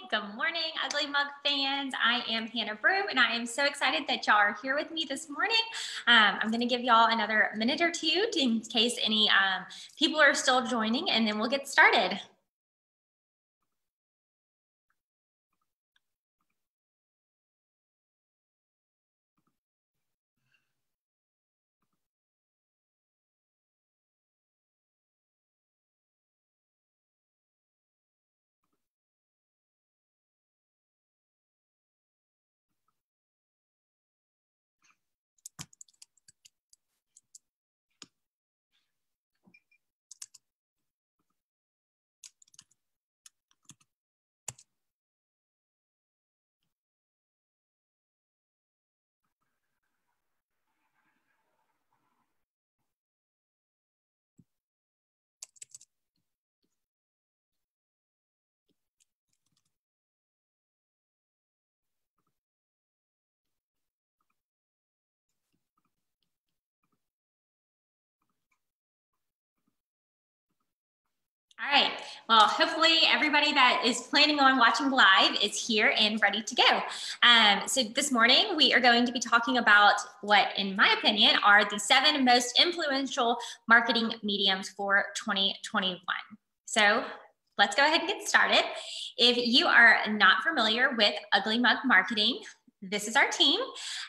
Good morning, Ugly Mug fans. I am Hannah Broom, and I am so excited that y'all are here with me this morning. I'm going to give y'all another minute or two in case any people are still joining, and then we'll get started. All right, well, hopefully everybody that is planning on watching live is here and ready to go. So this morning we are going to be talking about what, in my opinion, are the 7 most influential marketing mediums for 2021. So let's go ahead and get started. If you are not familiar with Ugly Mug Marketing, this is our team.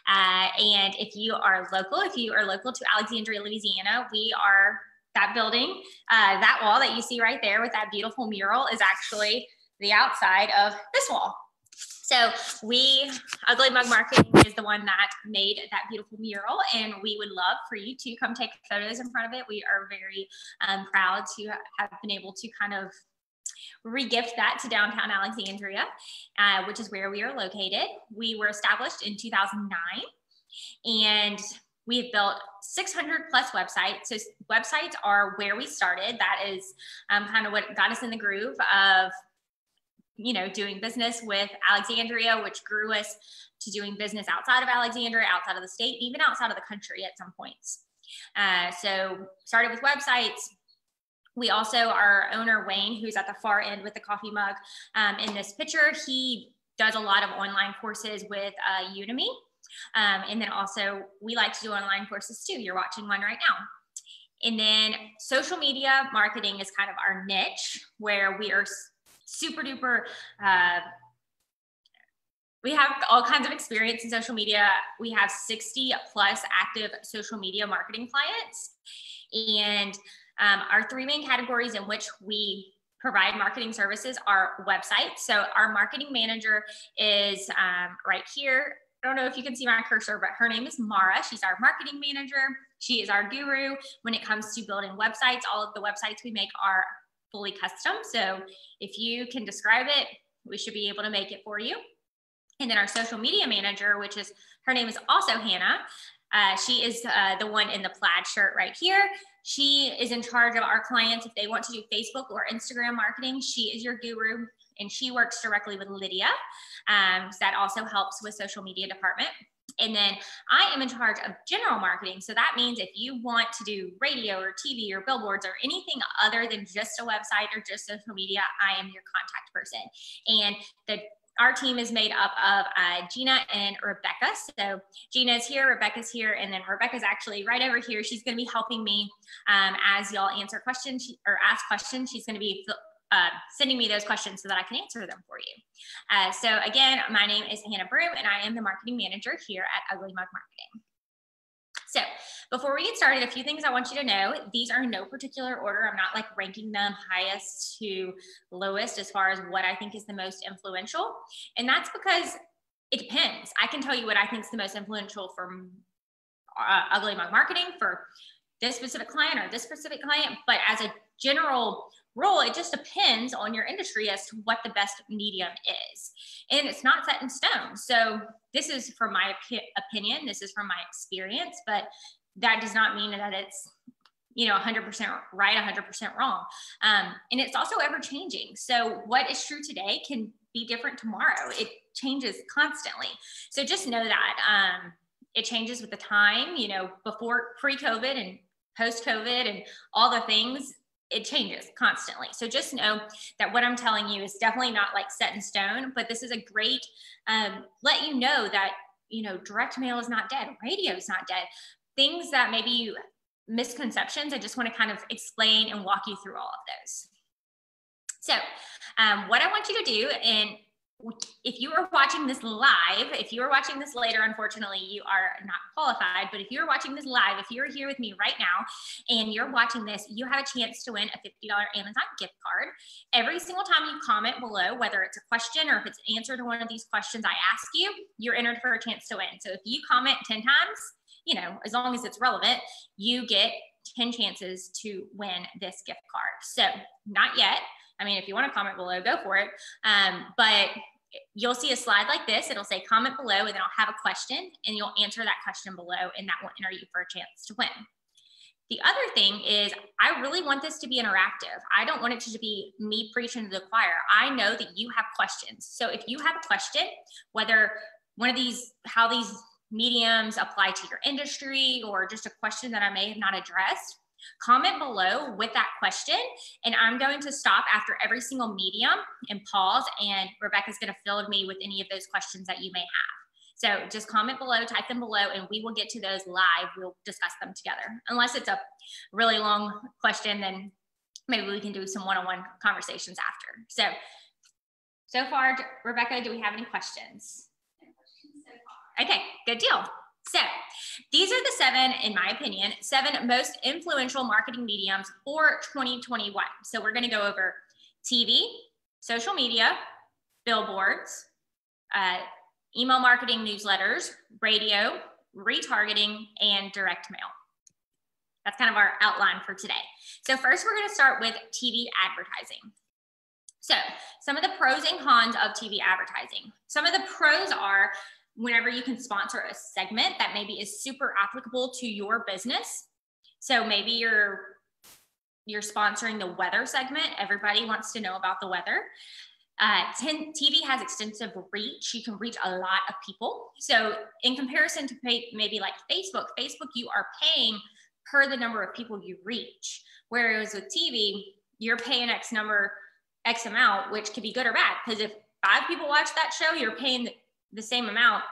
And if you are local to Alexandria, Louisiana, we are that building, that wall that you see right there with that beautiful mural is actually the outside of this wall. So Ugly Mug Marketing is the one that made that beautiful mural, and we would love for you to come take photos in front of it. We are very proud to have been able to kind of re-gift that to downtown Alexandria, which is where we are located. We were established in 2009, and we've built 600 plus websites. So websites are where we started. That is kind of what got us in the groove of, doing business with Alexandria, which grew us to doing business outside of Alexandria, outside of the state, even outside of the country at some points. So started with websites. We also, our owner, Wayne, who's at the far end with the coffee mug in this picture, he does a lot of online courses with Udemy. And then also we like to do online courses too. You're watching one right now. And then social media marketing is kind of our niche, where we are super duper, we have all kinds of experience in social media. We have 60 plus active social media marketing clients. And our 3 main categories in which we provide marketing services are websites. So our marketing manager is right here. I don't know if you can see my cursor, but her name is Mara. She's our marketing manager. She is our guru when it comes to building websites. All of the websites we make are fully custom. So if you can describe it, we should be able to make it for you. And then our social media manager, her name is also Hannah. She is the one in the plaid shirt right here. She is in charge of our clients. If they want to do Facebook or Instagram marketing, she is your guru, and she works directly with Lydia. So that also helps with social media department. And then I am in charge of general marketing. So that means if you want to do radio or TV or billboards or anything other than just a website or just social media, I am your contact person. And our team is made up of Gina and Rebecca. So Gina's here, Rebecca's here, and then Rebecca's actually right over here. She's going to be helping me as y'all answer questions or ask questions. She's going to be sending me those questions so that I can answer them for you. So again, my name is Hannah Broom, and I am the marketing manager here at Ugly Mug Marketing. So before we get started, a few things I want you to know. These are in no particular order. I'm not like ranking them highest to lowest as far as what I think is the most influential. And that's because it depends. I can tell you what I think is the most influential for Ugly Mug Marketing for this specific client or this specific client. But as a general rule, it just depends on your industry as to what the best medium is. And it's not set in stone. So this is from my opinion, this is from my experience, but that does not mean that it's 100% right, 100% wrong. And it's also ever changing. So what is true today can be different tomorrow. It changes constantly. So just know that it changes with the time, before pre-COVID and post-COVID and all the things. it changes constantly. So just know that what I'm telling you is definitely not like set in stone, but this is a great, let you know that, you know, direct mail is not dead. Radio is not dead. Things that maybe you misconceptions, I just want to kind of explain and walk you through all of those. So what I want you to do, and if you are watching this live, if you are watching this later, unfortunately, you are not qualified, but if you're watching this live, if you're here with me right now and you're watching this, you have a chance to win a $50 Amazon gift card. Every single time you comment below, whether it's a question or if it's an answer to one of these questions I ask you, you're entered for a chance to win. So if you comment 10 times, you know, as long as it's relevant, you get 10 chances to win this gift card. So not yet. I mean, if you want to comment below, go for it. But you'll see a slide like this. It'll say comment below, and then I'll have a question, and you'll answer that question below, and that will enter you for a chance to win. The other thing is I really want this to be interactive. I don't want it to be me preaching to the choir. I know that you have questions. So if you have a question, whether one of these, how these mediums apply to your industry, or just a question that I may have not addressed, comment below with that question, and I'm going to stop after every single medium and pause, and Rebecca's going to fill me with any of those questions that you may have. So just comment below, type them below, and we will get to those live. We'll discuss them together. Unless it's a really long question, then maybe we can do some one-on-one conversations after. So far, Rebecca, do we have any questions? No questions so far. Okay, good deal. So these are the 7, in my opinion, 7 most influential marketing mediums for 2021. So we're going to go over TV, social media, billboards, email marketing newsletters, radio, retargeting, and direct mail. That's kind of our outline for today. So first, we're going to start with TV advertising. So some of the pros and cons of TV advertising. Some of the pros are whenever you can sponsor a segment that maybe is super applicable to your business. So maybe you're sponsoring the weather segment. Everybody wants to know about the weather. TV has extensive reach. You can reach a lot of people. So in comparison to maybe like Facebook, you are paying per the number of people you reach. Whereas with TV, you're paying X amount, which could be good or bad. Because if 5 people watch that show, you're paying the same amount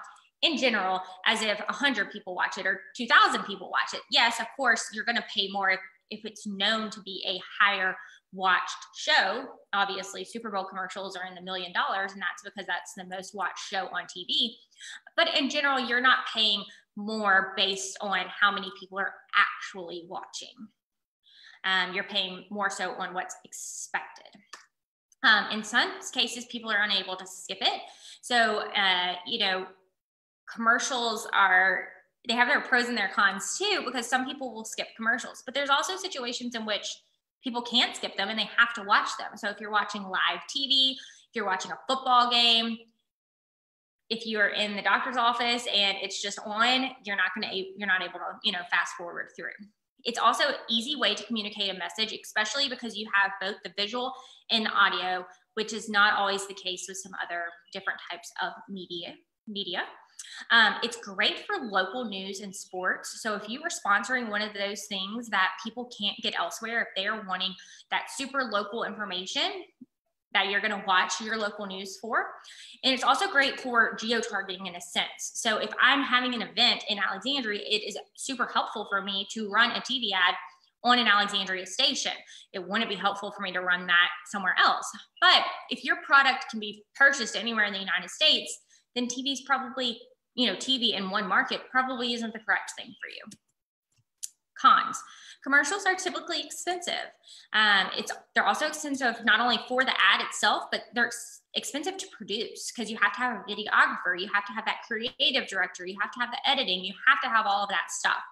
in general as if 100 people watch it or 2,000 people watch it. Yes, of course, you're going to pay more if it's known to be a higher watched show. Obviously, Super Bowl commercials are in the $1 million, and that's because that's the most watched show on TV. But in general, you're not paying more based on how many people are actually watching. You're paying more so on what's expected. In some cases, people are unable to skip it. So, you know, commercials they have their pros and their cons too, because some people will skip commercials, but there's also situations in which people can't skip them and they have to watch them. So if you're watching live TV, if you're watching a football game, if you're in the doctor's office and it's just on, you're not able to, you know, fast forward through. It's also an easy way to communicate a message, especially because you have both the visual and the audio, which is not always the case with some other different types of media. It's great for local news and sports. So if you were sponsoring one of those things that people can't get elsewhere, if they are wanting that super local information that you're going to watch your local news for. And it's also great for geo-targeting in a sense. So if I'm having an event in Alexandria, it is super helpful for me to run a TV ad on an Alexandria station. It wouldn't be helpful for me to run that somewhere else. But if your product can be purchased anywhere in the United States, then TV's probably, you know, TV in one market probably isn't the correct thing for you. Cons. Commercials are typically expensive. They're also expensive not only for the ad itself, but they're expensive to produce because you have to have a videographer, you have to have that creative director, you have to have the editing, you have to have all of that stuff.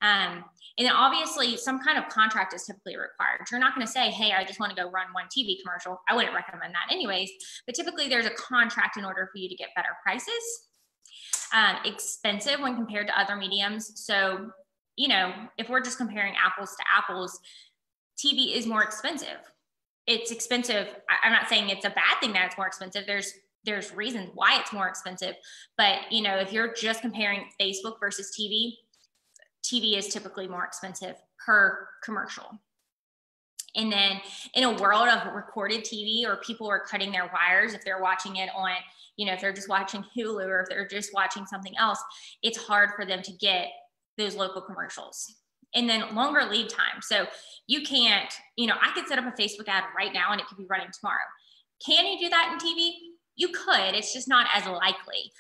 And then obviously some kind of contract is typically required. You're not going to say, hey, I just want to go run one TV commercial. I wouldn't recommend that anyways, but typically there's a contract in order for you to get better prices. Expensive when compared to other mediums. So, you know, if we're just comparing apples to apples, TV is more expensive. It's expensive. I'm not saying it's a bad thing that it's more expensive. There's reasons why it's more expensive. But, you know, if you're just comparing Facebook versus TV, TV is typically more expensive per commercial. And then in a world of recorded TV, or people are cutting their wires, if they're watching it on, you know, if they're just watching Hulu or if they're just watching something else, it's hard for them to get those local commercials. And then longer lead time. So you can't, you know, I could set up a Facebook ad right now and it could be running tomorrow. Can you do that in TV? You could, it's just not as likely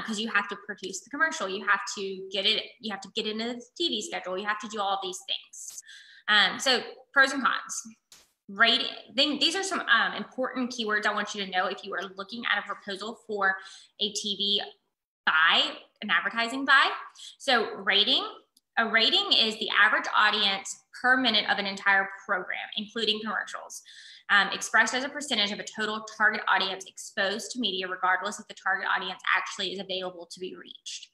because you have to produce the commercial. You have to get it, you have to get into the TV schedule. You have to do all of these things. So pros and cons. Rating. These are some important keywords I want you to know if you are looking at a proposal for a TV buy, an advertising buy. So rating. A rating is the average audience per minute of an entire program, including commercials, expressed as a percentage of a total target audience exposed to media, regardless if the target audience actually is available to be reached.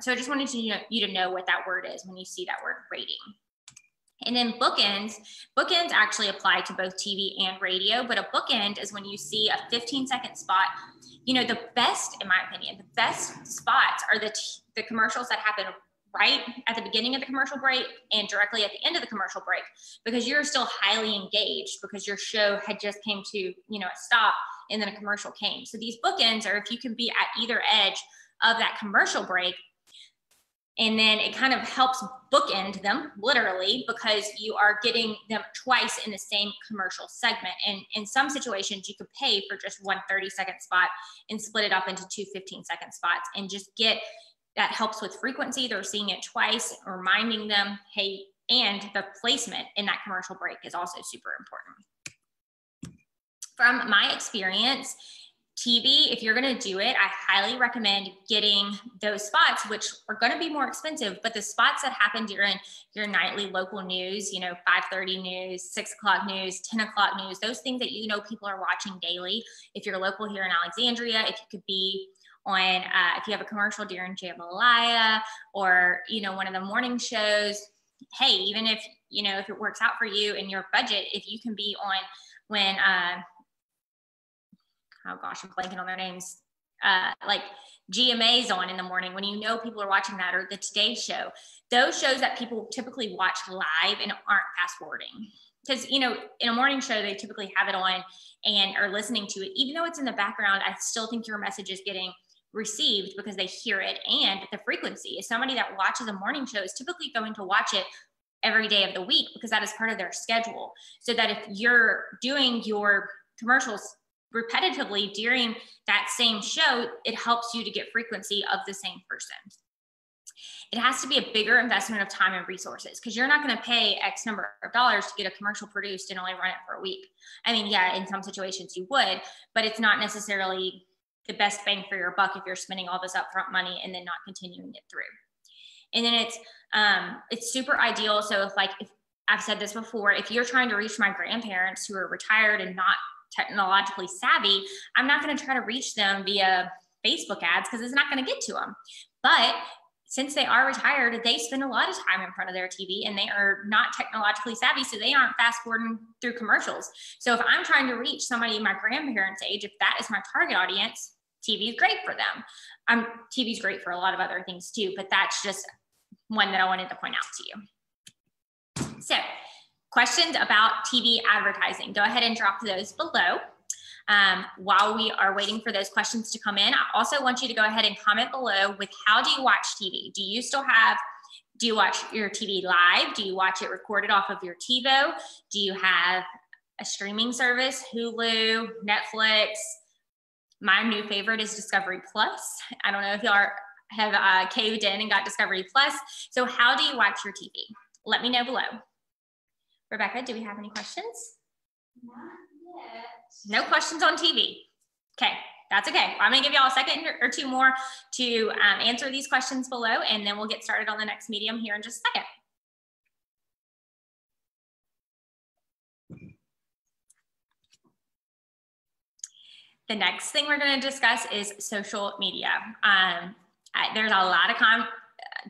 So I just wanted you to know what that word is when you see that word rating. And then bookends. Bookends actually apply to both TV and radio, but a bookend is when you see a 15-second spot. You know, the best, in my opinion, the best spots are the commercials that happen right at the beginning of the commercial break and directly at the end of the commercial break, because you're still highly engaged because your show had just came to, you know, a stop and then a commercial came. So these bookends are if you can be at either edge of that commercial break, and then it kind of helps bookend them literally because you are getting them twice in the same commercial segment. And in some situations you could pay for just one 30-second spot and split it up into two 15-second spots and just get. That helps with frequency. They're seeing it twice, reminding them, hey, and the placement in that commercial break is also super important. From my experience, TV, if you're gonna do it, I highly recommend getting those spots, which are gonna be more expensive, but the spots that happen during your nightly local news, you know, 5:30 news, 6 o'clock news, 10 o'clock news, those things that you know people are watching daily. If you're local here in Alexandria, if you could be on, if you have a commercial during Jambalaya or, you know, one of the morning shows, hey, even if, you know, if it works out for you and your budget, if you can be on when, oh gosh, I'm blanking on their names, like GMA's on in the morning when you know people are watching that, or the Today Show, those shows that people typically watch live and aren't fast forwarding. Because, you know, in a morning show, they typically have it on and are listening to it. Even though it's in the background, I still think your message is getting received because they hear it. And the frequency is somebody that watches a morning show is typically going to watch it every day of the week because that is part of their schedule. So that if you're doing your commercials repetitively during that same show, it helps you to get frequency of the same person. It has to be a bigger investment of time and resources because you're not going to pay X number of dollars to get a commercial produced and only run it for a week. I mean, yeah, in some situations you would, but it's not necessarily the best bang for your buck if you're spending all this upfront money and then not continuing it through. And then it's super ideal. So if I've said this before, if you're trying to reach my grandparents who are retired and not technologically savvy, I'm not going to try to reach them via Facebook ads because it's not going to get to them. But since they are retired, they spend a lot of time in front of their TV and they are not technologically savvy, so they aren't fast forwarding through commercials. So if I'm trying to reach somebody my grandparents' age, if that is my target audience, TV is great for them. TV is great for a lot of other things too, but that's just one that I wanted to point out to you. So questions about TV advertising, go ahead and drop those below. While we are waiting for those questions to come in, I also want you to go ahead and comment below with how do you watch TV? Do you watch your TV live? Do you watch it recorded off of your TiVo? Do you have a streaming service, Hulu, Netflix? My new favorite is Discovery Plus. I don't know if y'all have caved in and got Discovery Plus. So how do you watch your TV? Let me know below. Rebecca, do we have any questions? Not yet. No questions on TV. Okay, that's okay. I'm gonna give y'all a second or two more to answer these questions below, and then we'll get started on the next medium here in just a second. The next thing we're going to discuss is social media. There's a lot of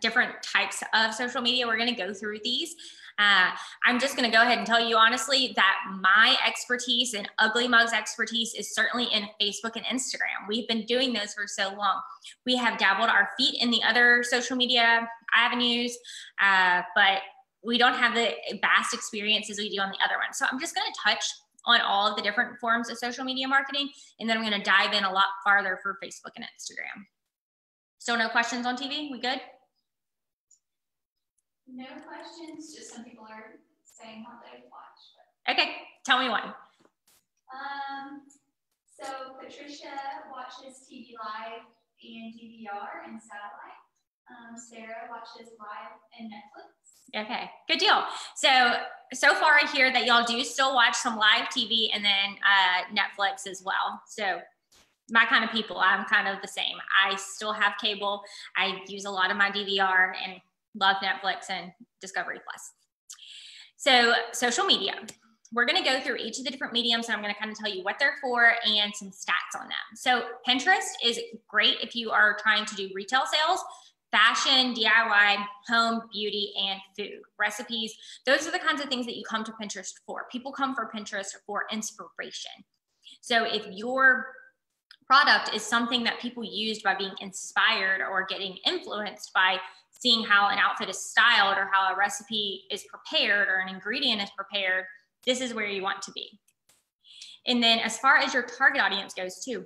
different types of social media. We're going to go through these. I'm just going to go ahead and tell you honestly that my expertise and Ugly Mug's expertise is certainly in Facebook and Instagram. We've been doing those for so long. We have dabbled our feet in the other social media avenues, but we don't have the vast experience as we do on the other one. So I'm just going to touch on all of the different forms of social media marketing, and then I'm going to dive in a lot farther for Facebook and Instagram. Still no questions on TV? We good? No questions, just some people are saying what they watch. Okay, tell me one. So Patricia watches TV Live and DVR and satellite. Sarah watches live and Netflix. Okay, good deal. So far I hear that y'all do still watch some live TV and then Netflix as well. So my kind of people, I'm kind of the same. I still have cable. I use a lot of my DVR and love Netflix and Discovery Plus. So social media. We're going to go through each of the different mediums, and I'm going to kind of tell you what they're for and some stats on them. So Pinterest is great if you are trying to do retail sales, fashion, DIY, home, beauty, and food, recipes. Those are the kinds of things that you come to Pinterest for. People come for Pinterest for inspiration. So if your product is something that people used by being inspired or getting influenced by seeing how an outfit is styled or how a recipe is prepared or an ingredient is prepared, this is where you want to be. And then as far as your target audience goes too,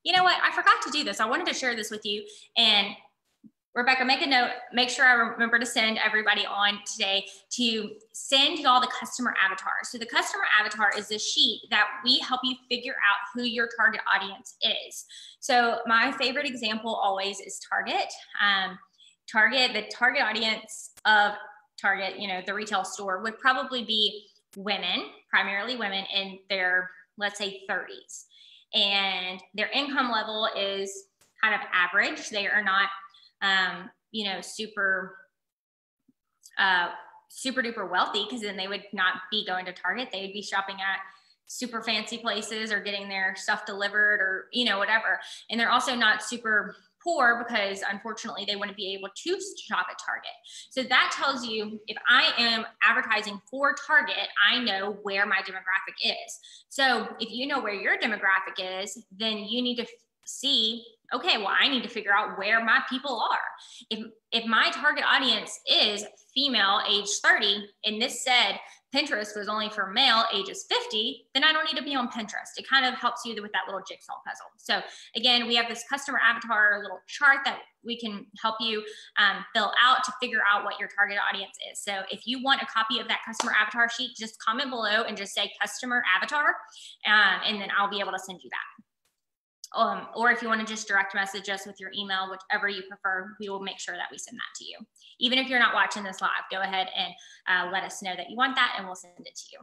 you know what? I forgot to do this. I wanted to share this with you. And Rebecca, make a note, make sure I remember to send everybody on today to send y'all the customer avatar. So the customer avatar is a sheet that we help you figure out who your target audience is. So my favorite example always is Target. The target audience of Target, you know, the retail store would probably be women, primarily women in their, let's say 30s. And their income level is kind of average. They are not, you know, super duper wealthy, because then they would not be going to Target. They would be shopping at super fancy places or getting their stuff delivered or, you know, whatever. And they're also not super poor because unfortunately they wouldn't be able to shop at Target. So that tells you if I am advertising for Target, I know where my demographic is. So if you know where your demographic is, then you need to see, okay, well, I need to figure out where my people are. If my target audience is female age 30, and this said Pinterest was only for male ages 50, then I don't need to be on Pinterest. It kind of helps you with that little jigsaw puzzle. So again, we have this customer avatar little chart that we can help you fill out to figure out what your target audience is. So if you want a copy of that customer avatar sheet, just comment below and just say customer avatar, and then I'll be able to send you that. Or if you want to just direct message us with your email, whichever you prefer, we will make sure that we send that to you. Even if you're not watching this live, go ahead and let us know that you want that and we'll send it to you.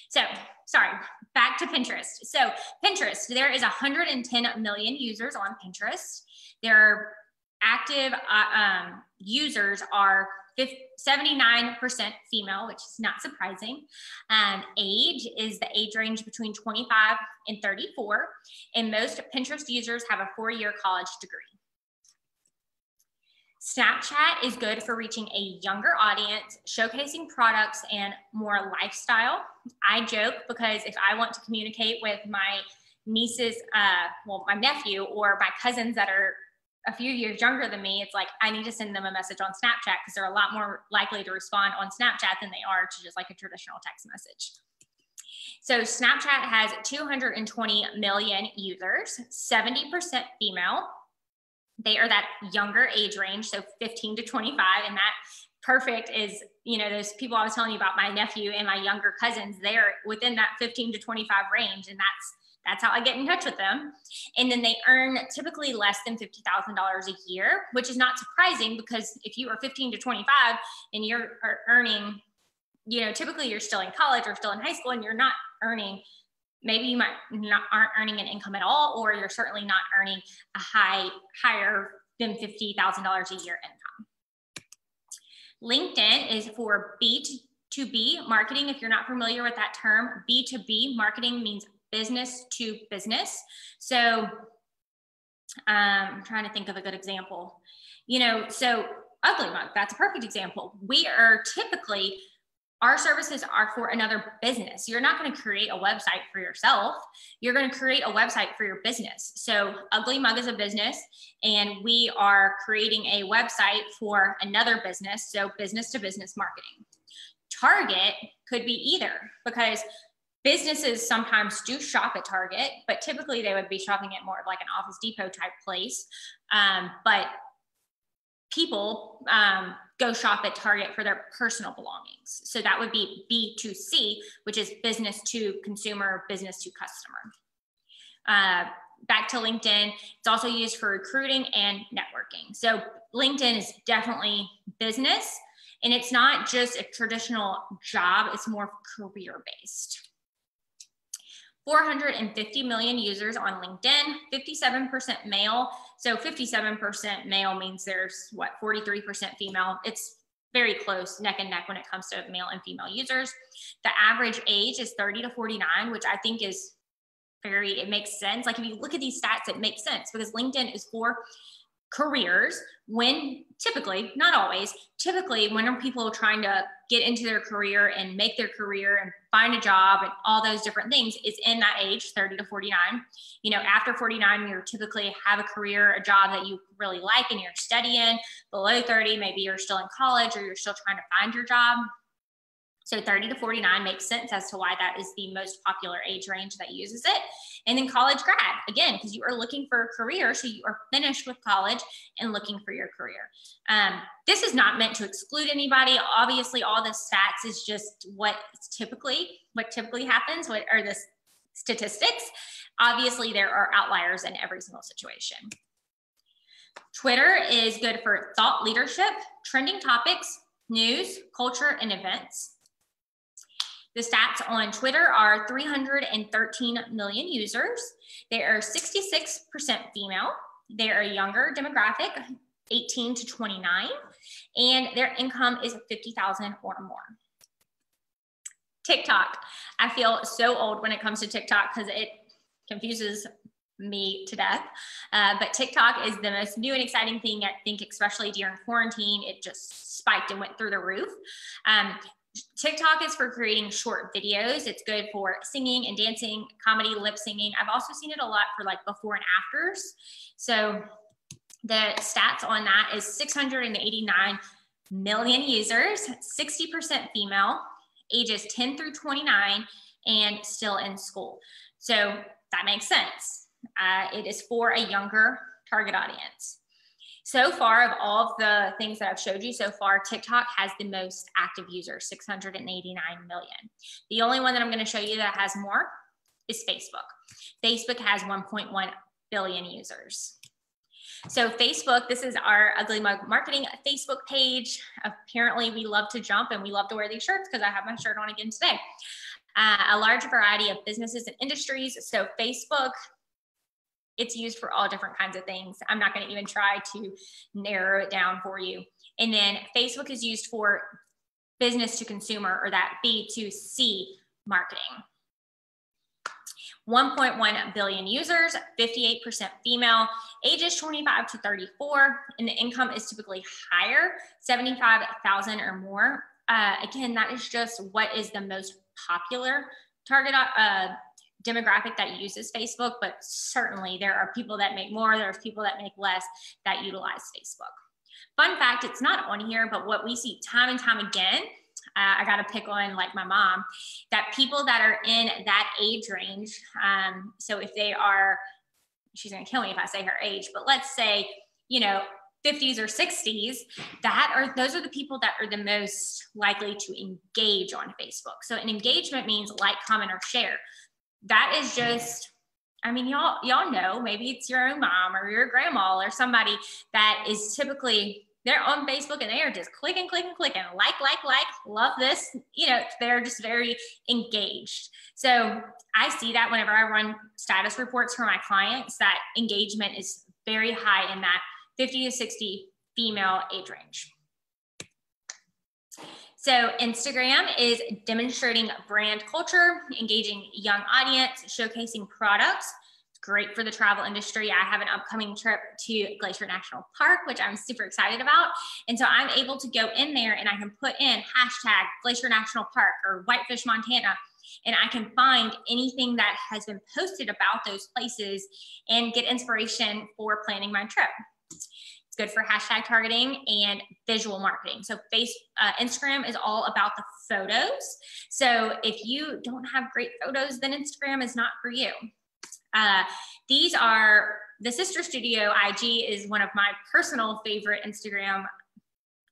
So, sorry, back to Pinterest. So Pinterest, there is 110 million users on Pinterest. Their active users are 79% female, which is not surprising. Age is the age range between 25 and 34. And most Pinterest users have a 4-year college degree. Snapchat is good for reaching a younger audience, showcasing products and more lifestyle. I joke because if I want to communicate with my nieces, my nephew or my cousins that are a few years younger than me, it's like I need to send them a message on Snapchat because they're a lot more likely to respond on Snapchat than they are to just like a traditional text message. So Snapchat has 220 million users, 70% female. They are that younger age range, so 15 to 25, and that perfect is, you know, those people I was telling you about, my nephew and my younger cousins, they are within that 15 to 25 range, and that's how I get in touch with them. And then they earn typically less than $50,000 a year, which is not surprising because if you are 15 to 25 and you're earning, you know, typically you're still in college or still in high school and you're not earning, maybe you aren't earning an income at all, or you're certainly not earning a higher than $50,000 a year income. LinkedIn is for B2B marketing. If you're not familiar with that term, B2B marketing means business to business. So I'm trying to think of a good example. You know, so Ugly Mug, that's a perfect example. We are typically, our services are for another business. You're not going to create a website for yourself. You're going to create a website for your business. So Ugly Mug is a business and we are creating a website for another business. So business to business marketing. Target could be either, because businesses sometimes do shop at Target, but typically they would be shopping at more of like an Office Depot type place. But people go shop at Target for their personal belongings. So that would be B2C, which is business to consumer, business to customer. Back to LinkedIn, it's also used for recruiting and networking. So LinkedIn is definitely business, and it's not just a traditional job, it's more career-based. 450 million users on LinkedIn, 57% male. So 57% male means there's what, 43% female. It's very close, neck and neck when it comes to male and female users. The average age is 30 to 49, which I think is it makes sense. Like if you look at these stats, it makes sense because LinkedIn is for careers when typically, not always, typically when are people trying to get into their career and make their career and find a job and all those different things is in that age, 30 to 49. You know, after 49, you typically have a career, a job that you really like and you're studying. Below 30, maybe you're still in college or you're still trying to find your job. So 30 to 49 makes sense as to why that is the most popular age range that uses it. And then college grad, again, because you are looking for a career, so you are finished with college and looking for your career. This is not meant to exclude anybody. Obviously, all the stats is just what typically happens, what are the statistics. Obviously, there are outliers in every single situation. Twitter is good for thought leadership, trending topics, news, culture, and events. The stats on Twitter are 313 million users. They are 66% female. They are a younger demographic, 18 to 29, and their income is 50,000 or more. TikTok. I feel so old when it comes to TikTok because it confuses me to death. But TikTok is the most new and exciting thing, I think, especially during quarantine. It just spiked and went through the roof. TikTok is for creating short videos. It's good for singing and dancing, comedy, lip singing. I've also seen it a lot for like before and afters. So the stats on that is 689 million users, 60% female, ages 10 through 29, and still in school. So that makes sense. It is for a younger target audience. So far, of all of the things that I've showed you so far, TikTok has the most active users, 689 million. The only one that I'm going to show you that has more is Facebook. Facebook has 1.1 billion users. So Facebook, this is our Ugly Mug Marketing Facebook page. Apparently, we love to jump and we love to wear these shirts because I have my shirt on again today. A large variety of businesses and industries. So Facebook, it's used for all different kinds of things. I'm not going to even try to narrow it down for you. And then Facebook is used for business to consumer, or that B2C marketing. 1.1 billion users, 58% female, ages 25 to 34, and the income is typically higher, 75,000 or more. Again, that is just what is the most popular target demographic that uses Facebook, but certainly there are people that make more, there's people that make less that utilize Facebook. Fun fact, it's not on here, but what we see time and time again, I got to pick on like my mom, that people that are in that age range, so if they are, she's going to kill me if I say her age, but let's say, you know, 50s or 60s, those are the people that are the most likely to engage on Facebook. So an engagement means like, comment, or share. That is just, I mean, y'all know, maybe it's your own mom or your grandma or somebody that is typically, they're on Facebook and they are just clicking, like, love this. You know, they're just very engaged. So I see that whenever I run status reports for my clients, that engagement is very high in that 50 to 60 female age range. So Instagram is demonstrating brand culture, engaging young audience, showcasing products. It's great for the travel industry. I have an upcoming trip to Glacier National Park, which I'm super excited about. And so I'm able to go in there and I can put in hashtag Glacier National Park or Whitefish, Montana, and I can find anything that has been posted about those places and get inspiration for planning my trip. It's good for hashtag targeting and visual marketing. So Instagram is all about the photos. So if you don't have great photos, then Instagram is not for you. These are the Sister Studio IG is one of my personal favorite Instagram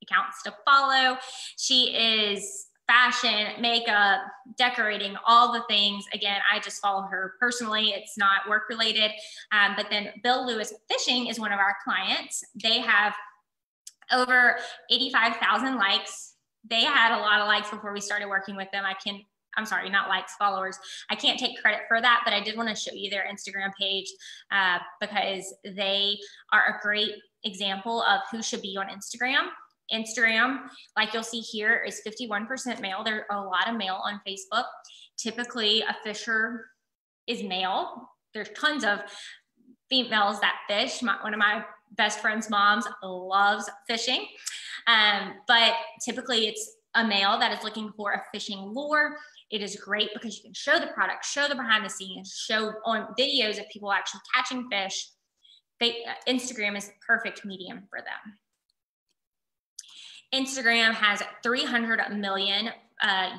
accounts to follow. She is fashion, makeup, decorating, all the things. Again, I just follow her personally. It's not work related. But then Bill Lewis Fishing is one of our clients. They have over 85,000 likes. They had a lot of likes before we started working with them. I'm sorry, not likes, followers. I can't take credit for that, but I did want to show you their Instagram page because they are a great example of who should be on Instagram. Instagram, like you'll see here, is 51% male. There are a lot of male on Facebook. Typically, a fisher is male. There's tons of females that fish. One of my best friend's moms loves fishing. But typically, it's a male that is looking for a fishing lure. It is great because you can show the product, show the behind the scenes, show on videos of people actually catching fish. Instagram is the perfect medium for them. Instagram has 300 million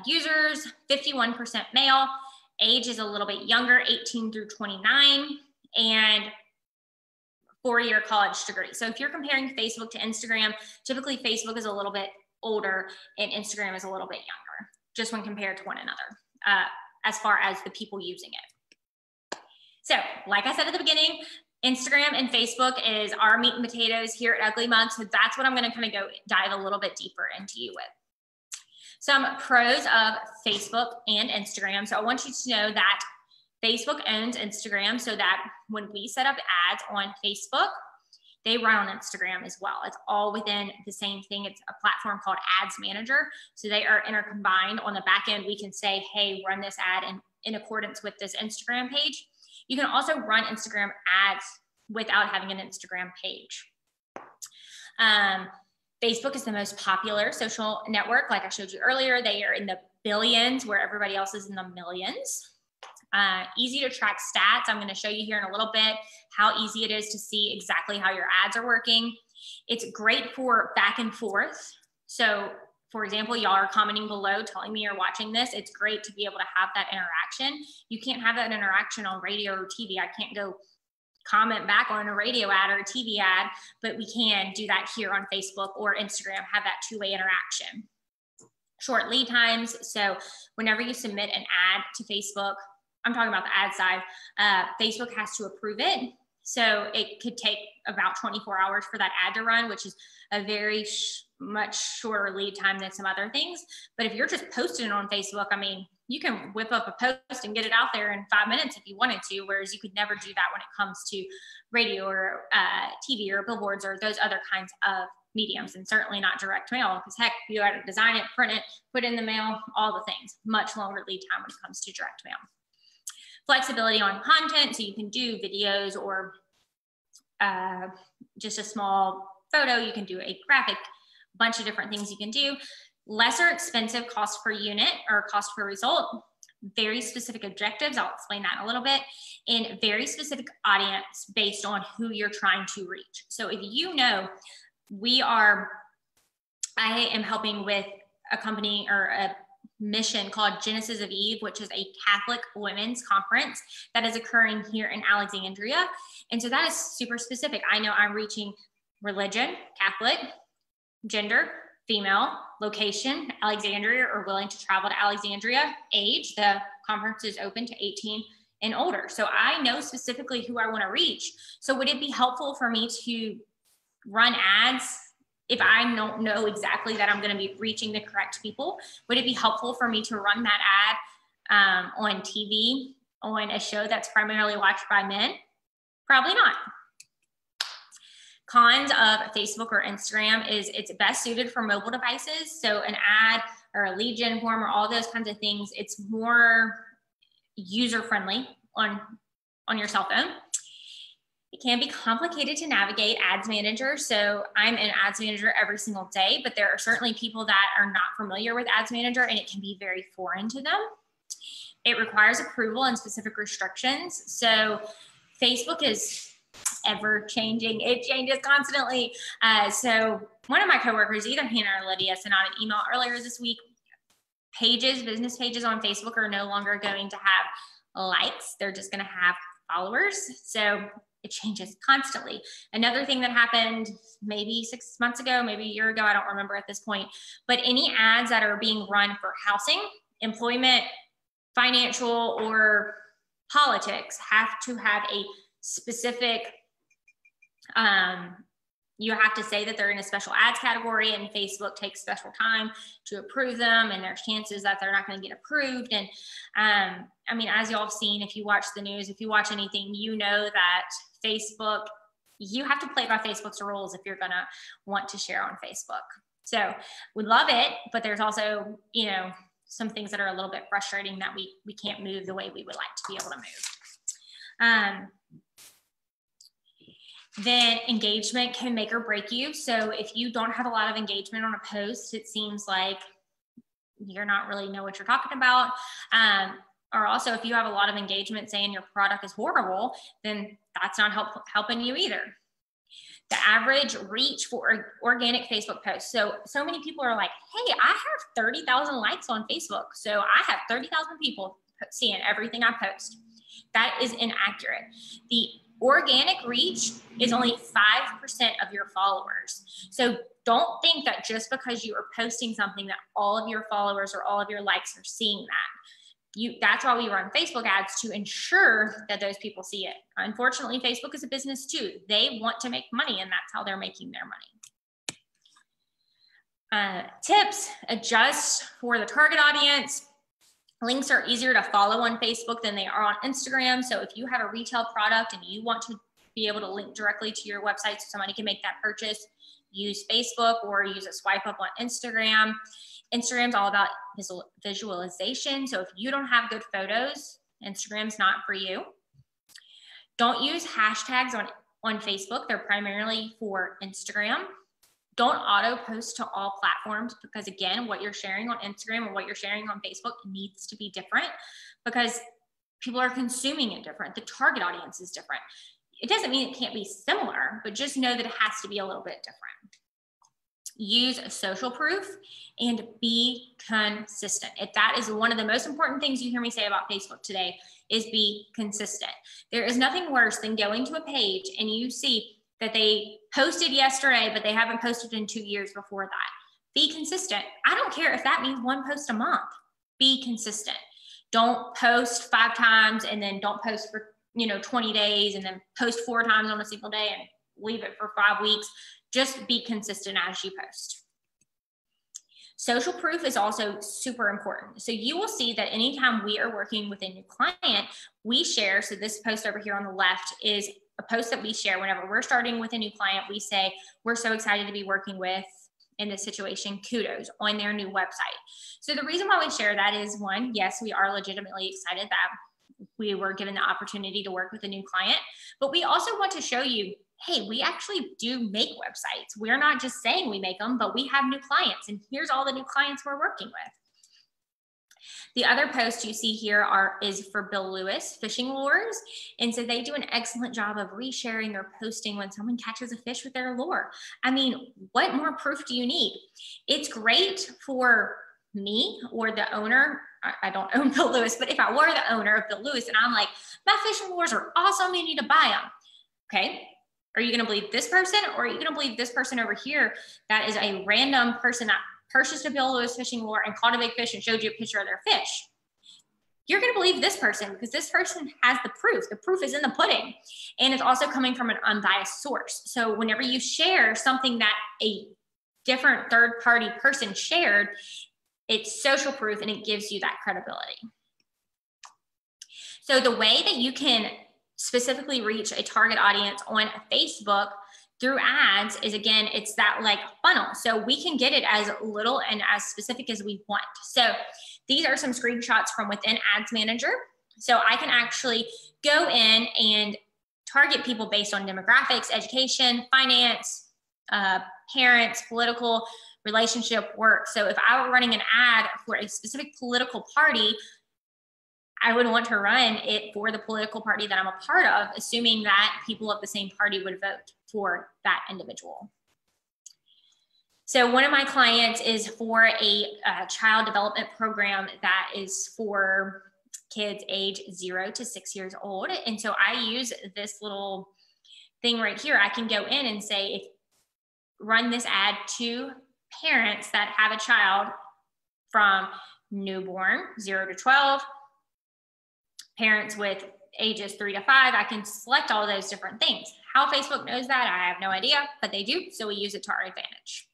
users, 51% male, age is a little bit younger, 18 through 29, and 4-year college degree. So if you're comparing Facebook to Instagram, typically Facebook is a little bit older and Instagram is a little bit younger, just when compared to one another, as far as the people using it. So like I said at the beginning, Instagram and Facebook is our meat and potatoes here at Ugly Mug. So that's what I'm going to kind of go dive a little bit deeper into you with. Some pros of Facebook and Instagram. So I want you to know that Facebook owns Instagram, so that when we set up ads on Facebook, they run on Instagram as well. It's all within the same thing. It's a platform called Ads Manager. So they are intercombined. On the back end, we can say, hey, run this ad in accordance with this Instagram page. You can also run Instagram ads without having an Instagram page. Facebook is the most popular social network. Like I showed you earlier, they are in the billions where everybody else is in the millions. Easy to track stats. I'm going to show you here in a little bit how easy it is to see exactly how your ads are working. It's great for back and forth. So for example, y'all are commenting below telling me you're watching this. It's great to be able to have that interaction. You can't have that interaction on radio or TV. I can't go comment back on a radio ad or a TV ad, but we can do that here on Facebook or Instagram, have that two-way interaction. Short lead times. So whenever you submit an ad to Facebook, I'm talking about the ad side, Facebook has to approve it. So it could take about 24 hours for that ad to run, which is a very much shorter lead time than some other things. But if you're just posting it on Facebook, I mean, you can whip up a post and get it out there in 5 minutes if you wanted to, whereas you could never do that when it comes to radio or TV or billboards or those other kinds of mediums, and certainly not direct mail, because heck, you got to design it, print it, put it in the mail, all the things. Much longer lead time when it comes to direct mail. Flexibility on content, so you can do videos or just a small photo. You can do a graphic, bunch of different things you can do. Lesser expensive cost per unit or cost per result. Very specific objectives. I'll explain that in a little bit. And very specific audience based on who you're trying to reach. So if you know, I am helping with a company or a mission called Genesis of Eve, which is a Catholic women's conference that is occurring here in Alexandria. And so that is super specific. I know I'm reaching religion, Catholic, gender, female, location, Alexandria, or willing to travel to Alexandria, age. The conference is open to 18 and older. So I know specifically who I want to reach. So would it be helpful for me to run ads if I don't know exactly that I'm going to be reaching the correct people? Would it be helpful for me to run that ad on TV on a show that's primarily watched by men? Probably not. Cons of Facebook or Instagram is it's best suited for mobile devices. So an ad or a lead gen form or all those kinds of things, it's more user-friendly on your cell phone. It can be complicated to navigate Ads Manager. So I'm in Ads Manager every single day, but there are certainly people that are not familiar with Ads Manager and it can be very foreign to them. It requires approval and specific restrictions. So Facebook is ever changing. It changes constantly. So one of my coworkers, either Hannah or Lydia, sent out an email earlier this week. Business pages on Facebook are no longer going to have likes. They're just going to have followers. So it changes constantly. Another thing that happened maybe 6 months ago, maybe a year ago, I don't remember at this point, but any ads that are being run for housing, employment, financial, or politics have to have a specific, you have to say that they're in a special ads category, and Facebook takes special time to approve them, and there's chances that they're not going to get approved. And I mean, as y'all have seen, if you watch the news, if you watch anything, you know that Facebook, you have to play by Facebook's rules if you're going to want to share on Facebook. So we love it, but there's also, you know, some things that are a little bit frustrating that we can't move the way we would like to be able to move. Then engagement can make or break you. So if you don't have a lot of engagement on a post, it seems like you're not really know what you're talking about. Or also if you have a lot of engagement saying your product is horrible, then that's not helping you either. The average reach for organic Facebook posts. So many people are like, hey, I have 30,000 likes on Facebook. So I have 30,000 people seeing everything I post. That is inaccurate. The organic reach is only 5% of your followers. So don't think that just because you are posting something that all of your followers or all of your likes are seeing that. That's why we run Facebook ads, to ensure that those people see it. Unfortunately, Facebook is a business too. They want to make money, and that's how they're making their money. Tips: adjust for the target audience. Links are easier to follow on Facebook than they are on Instagram. So if you have a retail product and you want to be able to link directly to your website so somebody can make that purchase, use Facebook or use a swipe up on Instagram. Instagram's all about visualization. So if you don't have good photos, Instagram's not for you. Don't use hashtags on Facebook. They're primarily for Instagram. Don't auto post to all platforms, because again, what you're sharing on Instagram and what you're sharing on Facebook needs to be different, because people are consuming it different. The target audience is different. It doesn't mean it can't be similar, but just know that it has to be a little bit different. Use social proof and be consistent. If that is one of the most important things you hear me say about Facebook today, is be consistent. There is nothing worse than going to a page and you see that they posted yesterday, but they haven't posted in 2 years before that. Be consistent. I don't care if that means one post a month. Be consistent. Don't post 5 times and then don't post for 20 days and then post 4 times on a single day and leave it for 5 weeks. Just be consistent as you post. Social proof is also super important. So you will see that anytime we are working with a new client, we share, so this post over here on the left is a post that we share whenever we're starting with a new client. We say, we're so excited to be working with, in this situation, kudos on their new website. So the reason why we share that is, one, yes, we are legitimately excited that we were given the opportunity to work with a new client, but we also want to show you, hey, we actually do make websites. We're not just saying we make them, but we have new clients, and here's all the new clients we're working with. The other post you see here is for Bill Lewis Fishing Lures. And so they do an excellent job of resharing their posting when someone catches a fish with their lure. I mean, what more proof do you need? It's great for me or the owner. I don't own Bill Lewis, but if I were the owner of Bill Lewis and I'm like, my fishing lures are awesome, you need to buy them. Okay. Are you going to believe this person, or are you going to believe this person over here that is a random person that purchased a Bill Lewis fishing lure and caught a big fish and showed you a picture of their fish? You're going to believe this person because this person has the proof. The proof is in the pudding, and it's also coming from an unbiased source. So whenever you share something that a different third-party person shared, it's social proof and it gives you that credibility. So the way that you can specifically reach a target audience on Facebook through ads is, again, it's that like funnel. So we can get it as little and as specific as we want. So these are some screenshots from within Ads Manager. So I can actually go in and target people based on demographics, education, finance, parents, political, relationship, work. So if I were running an ad for a specific political party, I would want to run it for the political party that I'm a part of, assuming that people of the same party would vote for that individual. So one of my clients is for a child development program that is for kids age 0 to 6 years old. And so I use this little thing right here. I can go in and say, run this ad to parents that have a child from newborn 0 to 12, parents with ages 3 to 5. I can select all those different things. How Facebook knows that, I have no idea, but they do. So we use it to our advantage.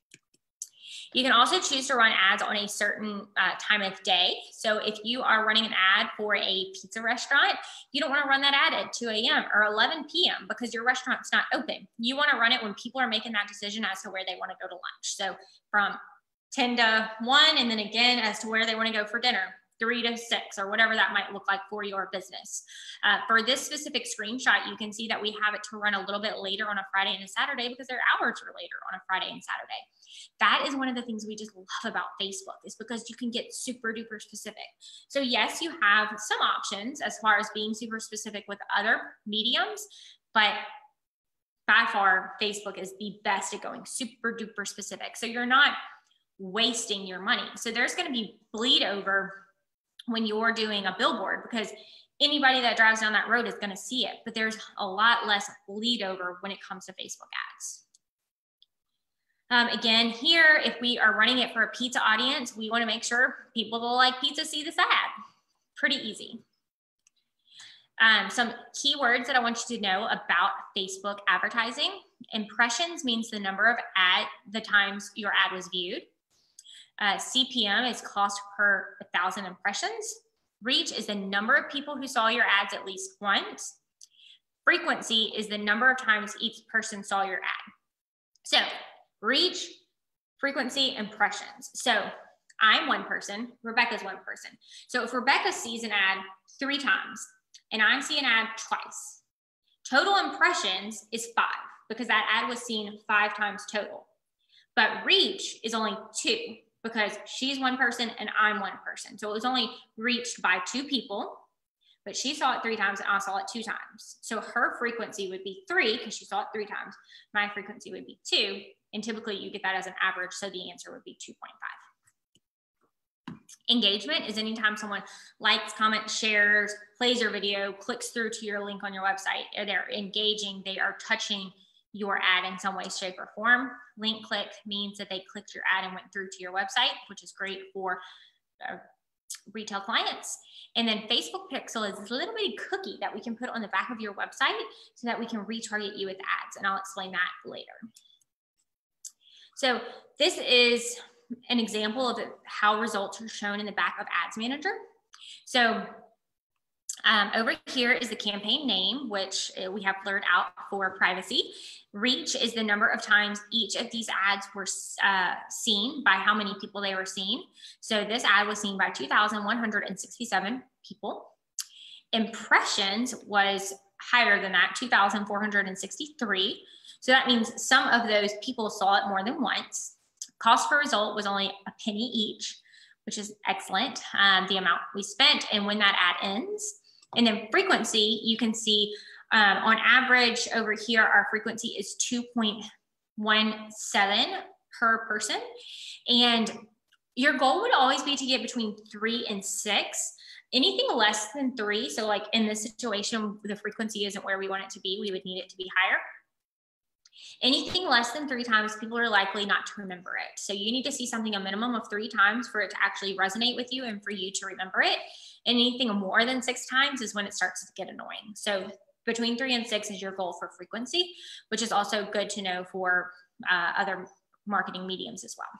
You can also choose to run ads on a certain time of day. So if you are running an ad for a pizza restaurant, you don't want to run that ad at 2 a.m. or 11 p.m. because your restaurant's not open. You want to run it when people are making that decision as to where they want to go to lunch. So from 10 to 1, and then again as to where they want to go for dinner, 3 to 6, or whatever that might look like for your business. For this specific screenshot, you can see that we have it to run a little bit later on a Friday and a Saturday because their hours are later on a Friday and Saturday. That is one of the things we just love about Facebook, is because you can get super duper specific. So yes, you have some options as far as being super specific with other mediums, but by far, Facebook is the best at going super duper specific. So you're not wasting your money. So there's going to be bleed over when you're doing a billboard, because anybody that drives down that road is going to see it, but there's a lot less bleed over when it comes to Facebook ads. Again, here, if we are running it for a pizza audience, we want to make sure people who like pizza see this ad. Pretty easy. Some keywords that I want you to know about Facebook advertising. Impressions means the number of the times your ad was viewed. CPM is cost per 1,000 impressions. Reach is the number of people who saw your ads at least once. Frequency is the number of times each person saw your ad. So reach, frequency, impressions. So I'm one person, Rebecca's one person. So if Rebecca sees an ad 3 times and I see an ad twice, total impressions is 5 because that ad was seen 5 times total. But reach is only 2 because she's one person and I'm one person. So it was only reached by 2 people, but she saw it 3 times and I saw it 2 times. So her frequency would be 3 because she saw it 3 times. My frequency would be 2. And typically you get that as an average. So the answer would be 2.5. Engagement is anytime someone likes, comments, shares, plays your video, clicks through to your link on your website. They're engaging, they are touching your ad in some way, shape, or form. Link click means that they clicked your ad and went through to your website, which is great for retail clients. And then Facebook Pixel is this little bitty cookie that we can put on the back of your website so that we can retarget you with ads. And I'll explain that later. So this is an example of how results are shown in the back of Ads Manager. So over here is the campaign name, which we have blurred out for privacy. Reach is the number of times each of these ads were seen, by how many people they were seen. So this ad was seen by 2,167 people. Impressions was higher than that, 2,463. So that means some of those people saw it more than once. Cost per result was only a penny each, which is excellent, the amount we spent and when that ad ends. And then frequency, you can see on average over here, our frequency is 2.17 per person. And your goal would always be to get between 3 and 6. Anything less than 3, so like in this situation, the frequency isn't where we want it to be, we would need it to be higher. Anything less than 3 times, people are likely not to remember it. So you need to see something a minimum of 3 times for it to actually resonate with you and for you to remember it. And anything more than 6 times is when it starts to get annoying. So between 3 and 6 is your goal for frequency, which is also good to know for other marketing mediums as well.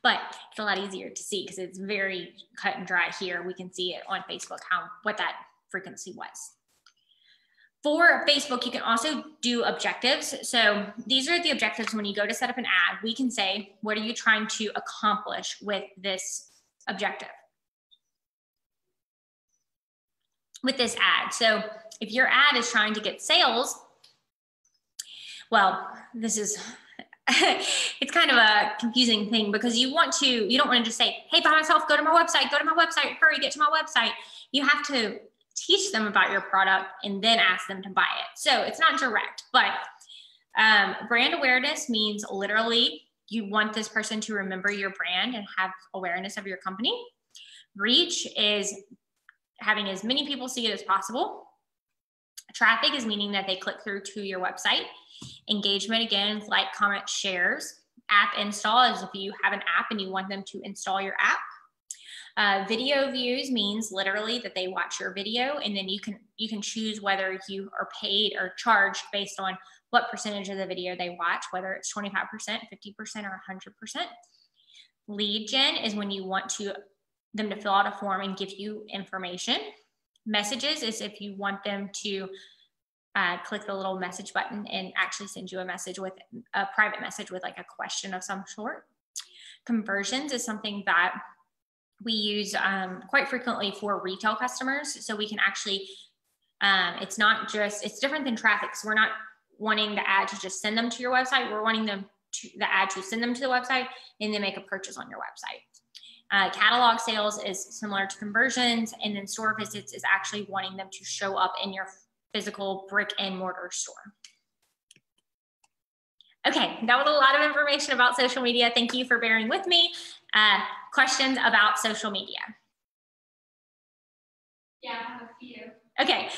But it's a lot easier to see because it's very cut and dry here. We can see it on Facebook, what that frequency was. For Facebook, you can also do objectives. So these are the objectives when you go to set up an ad. We can say, what are you trying to accomplish with this objective? With this ad. So if your ad is trying to get sales, well, this is it's kind of a confusing thing because you don't want to just say, hey, buy myself, go to my website, hurry, get to my website. You have to teach them about your product and then ask them to buy it. So it's not direct, but brand awareness means literally you want this person to remember your brand and have awareness of your company. Reach is having as many people see it as possible. Traffic is meaning that they click through to your website. Engagement, again, is like, comment, shares. App install is if you have an app and you want them to install your app. Video views means literally that they watch your video, and then you can choose whether you are paid or charged based on what percentage of the video they watch, whether it's 25%, 50%, or 100%. Lead gen is when you want them to fill out a form and give you information. Messages is if you want them to click the little message button and actually send you a message with a private message with like a question of some sort. Conversions is something that we use quite frequently for retail customers. So we can actually, it's different than traffic. So we're not wanting the ad to just send them to your website. We're wanting the ad to send them to the website and then make a purchase on your website. Catalog sales is similar to conversions, and then store visits is actually wanting them to show up in your physical brick and mortar store. Okay, that was a lot of information about social media. Thank you for bearing with me. Questions about social media? Yeah, I have a few. Okay,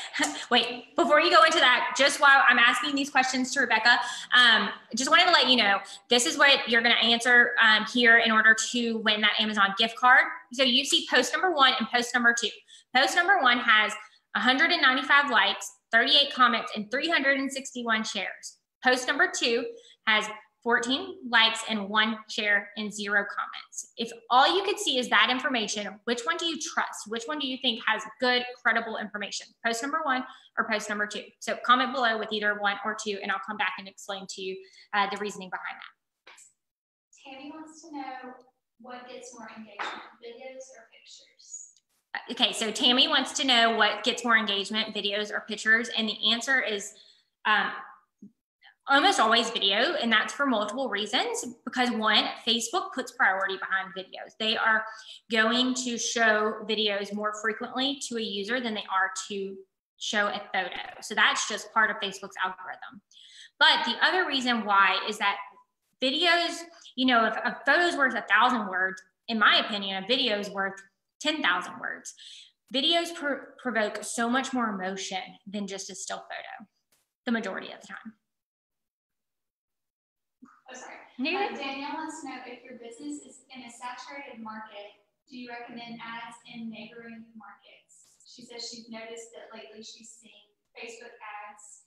wait, before you go into that, just while I'm asking these questions to Rebecca, just wanted to let you know, this is what you're gonna answer here in order to win that Amazon gift card. So you see post number 1 and post number 2. Post number 1 has 195 likes, 38 comments, and 361 shares. Post number 2 has 14 likes and 1 share and 0 comments. If all you could see is that information, which one do you trust? Which one do you think has good, credible information? Post number 1 or post number 2? So comment below with either 1 or 2, and I'll come back and explain to you the reasoning behind that. Tammy wants to know what gets more engagement, videos or pictures? Okay, so Tammy wants to know what gets more engagement, videos or pictures, and the answer is almost always video, and that's for multiple reasons. Because 1, Facebook puts priority behind videos. They are going to show videos more frequently to a user than they are to show a photo. So that's just part of Facebook's algorithm. But the other reason why is that videos, if a photo is worth 1,000 words, in my opinion, a video is worth 10,000 words. Videos provoke so much more emotion than just a still photo, the majority of the time. Oh, sorry. Danielle wants to know if your business is in a saturated market, do you recommend ads in neighboring markets? She says she's noticed that lately she's seeing Facebook ads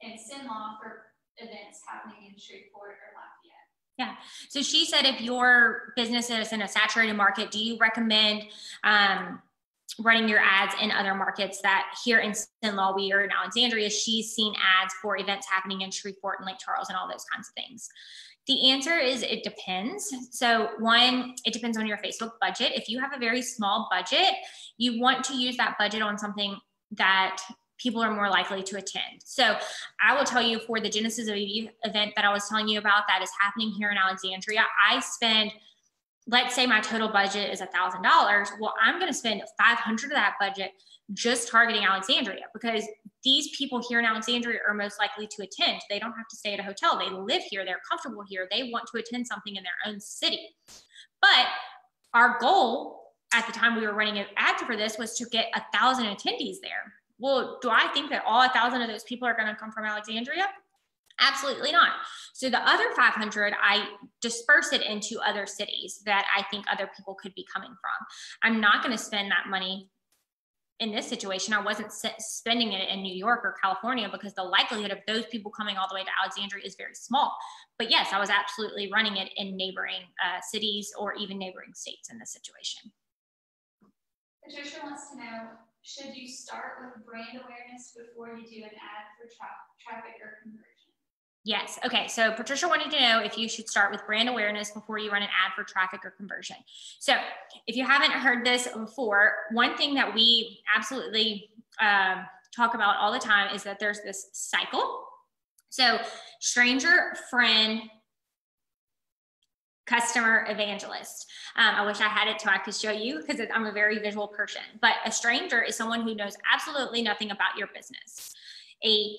in Sinlaw for events happening in Shreveport or Lafayette. Yeah. So she said, if your business is in a saturated market, do you recommend running your ads in other markets? That here in Sinlaw, we are in Alexandria, she's seen ads for events happening in Shreveport and Lake Charles and all those kinds of things. The answer is it depends. So 1, it depends on your Facebook budget. If you have a very small budget, you want to use that budget on something that people are more likely to attend. So I will tell you, for the Genesis of Eve event that I was telling you about that is happening here in Alexandria, I spend, let's say my total budget is $1,000. Well, I'm going to spend 500 of that budget just targeting Alexandria, because these people here in Alexandria are most likely to attend. They don't have to stay at a hotel. They live here. They're comfortable here. They want to attend something in their own city. But our goal at the time we were running an ad for this was to get 1,000 attendees there. Well, do I think that all 1,000 of those people are going to come from Alexandria? Absolutely not. So the other 500, I disperse it into other cities that I think other people could be coming from. I'm not going to spend that money in this situation. I wasn't spending it in New York or California because the likelihood of those people coming all the way to Alexandria is very small. But yes, I was absolutely running it in neighboring cities or even neighboring states in this situation. Patricia wants to know, should you start with brand awareness before you do an ad for traffic or conversion? Yes. Okay. So Patricia wanted to know if you should start with brand awareness before you run an ad for traffic or conversion. So if you haven't heard this before, one thing that we absolutely talk about all the time is that there's this cycle. So stranger, friend, Customer evangelist. I wish I had it so I could show you because I'm a very visual person, but a stranger is someone who knows absolutely nothing about your business. A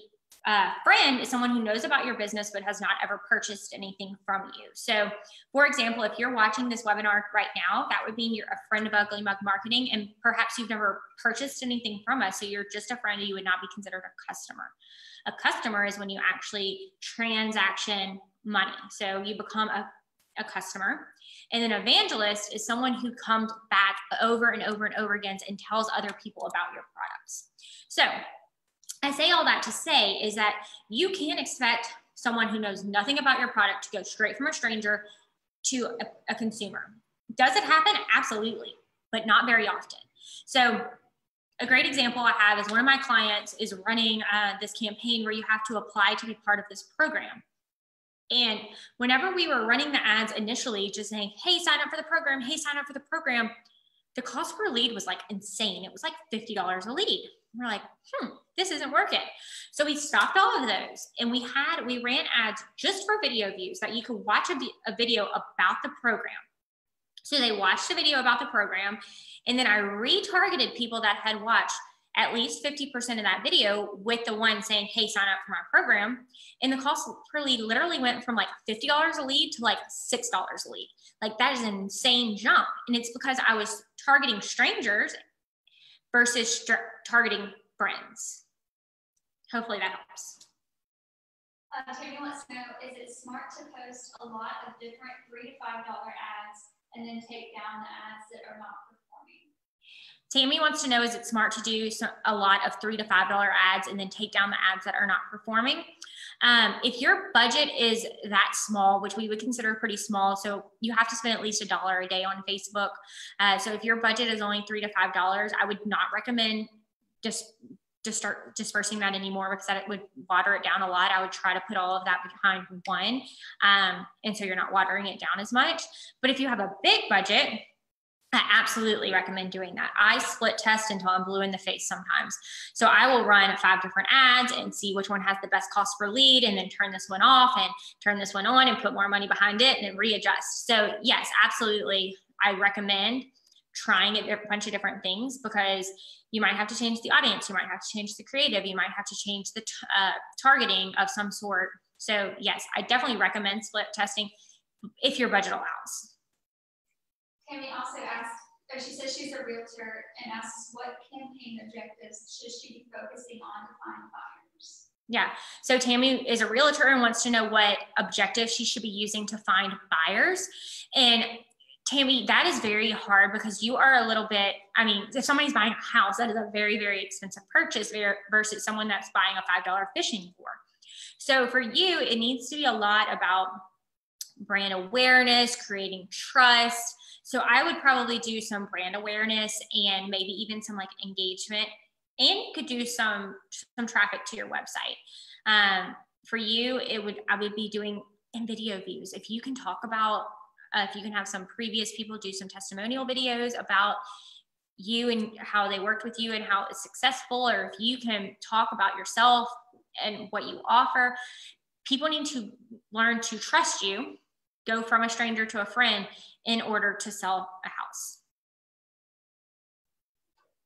friend is someone who knows about your business but has not ever purchased anything from you. So for example, if you're watching this webinar right now, that would mean you're a friend of Ugly Mug Marketing, and perhaps you've never purchased anything from us, so you're just a friend and you would not be considered a customer. A customer is when you actually transaction money. So you become a customer. And then evangelist is someone who comes back over and over and over again and tells other people about your products. So I say all that to say is that you can expect someone who knows nothing about your product to go straight from a stranger to a consumer. Does it happen? Absolutely, but not very often. So a great example I have is one of my clients is running this campaign where you have to apply to be part of this program. And whenever we were running the ads initially, just saying, hey, sign up for the program, hey, sign up for the program, the cost per lead was like insane. It was like $50 a lead. We're like, this isn't working. So we stopped all of those, and we ran ads just for video views that you could watch a video about the program. So they watched a video about the program, and then I retargeted people that had watched at least 50% of that video with the one saying, hey, sign up for my program. And the cost per lead literally went from like $50 a lead to like $6 a lead. Like that is an insane jump. And it's because I was targeting strangers versus targeting friends. Hopefully that helps. Tammy wants to know, is it smart to post a lot of different $3 to $5 ads and then take down the ads that are not performing? Tammy wants to know, is it smart to do a lot of $3 to $5 ads and then take down the ads that are not performing? If your budget is that small, which we would consider pretty small, so you have to spend at least $1 a day on Facebook. So if your budget is only $3 to $5, I would not recommend just start dispersing that anymore, because that would water it down a lot. I would try to put all of that behind one. And so you're not watering it down as much. But if you have a big budget, I absolutely recommend doing that. I split test until I'm blue in the face sometimes. So I will run 5 different ads and see which one has the best cost per lead, and then turn this one off and turn this one on and put more money behind it and then readjust. So yes, absolutely. I recommend trying a bunch of different things, because you might have to change the audience. You might have to change the creative. You might have to change the targeting of some sort. So yes, I definitely recommend split testing if your budget allows. Tammy also asked, or she says she's a realtor, and asks what campaign objectives should she be focusing on to find buyers? Yeah, so Tammy is a realtor and wants to know what objectives she should be using to find buyers. And Tammy, that is very hard, because you are a little bit, I mean, if somebody's buying a house, that is a very, very expensive purchase versus someone that's buying a $5 fishing for. So for you, it needs to be a lot about brand awareness, creating trust. So I would probably do some brand awareness and maybe even some like engagement, and you could do some traffic to your website. For you, I would be doing in video views. If you can talk about, if you can have some previous people do some testimonial videos about you and how they worked with you and how it's successful, or if you can talk about yourself and what you offer, people need to learn to trust you, go from a stranger to a friend in order to sell a house.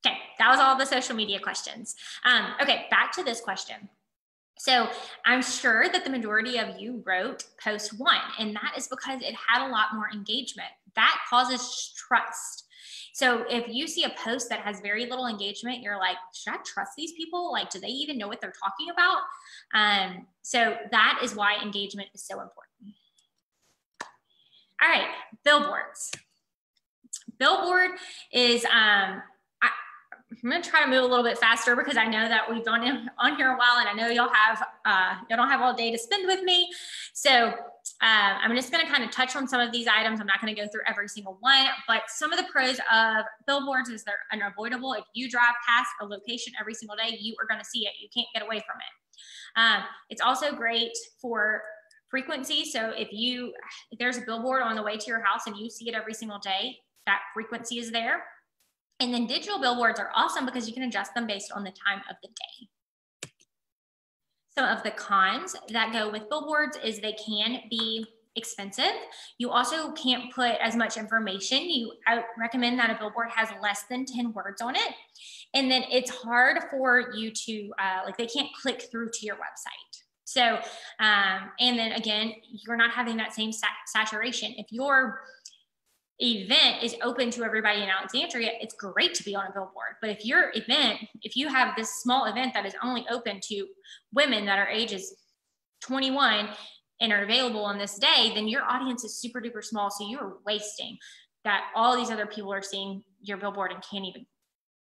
Okay, that was all the social media questions. Okay, back to this question. So I'm sure that the majority of you wrote post 1, and that is because it had a lot more engagement. That causes trust. So if you see a post that has very little engagement, you're like, should I trust these people? Like, do they even know what they're talking about? So that is why engagement is so important. All right, billboards. Billboard is, I'm going to try to move a little bit faster, because I know that we've gone on here a while, and I know y'all don't have all day to spend with me. So I'm just going to kind of touch on some of these items. I'm not going to go through every single one, but some of the pros of billboards is they're unavoidable. If you drive past a location every single day, you are going to see it. You can't get away from it. It's also great for frequency. So if there's a billboard on the way to your house and you see it every single day, that frequency is there. And then digital billboards are awesome because you can adjust them based on the time of the day. Some of the cons that go with billboards is they can be expensive. You also can't put as much information. I recommend that a billboard has less than 10 words on it. And then it's hard for you to, they can't click through to your website. So, and then again, you're not having that same saturation. If your event is open to everybody in Alexandria, it's great to be on a billboard. But if you have this small event that is only open to women that are ages 21 and are available on this day, then your audience is super duper small. So you're wasting that all these other people are seeing your billboard and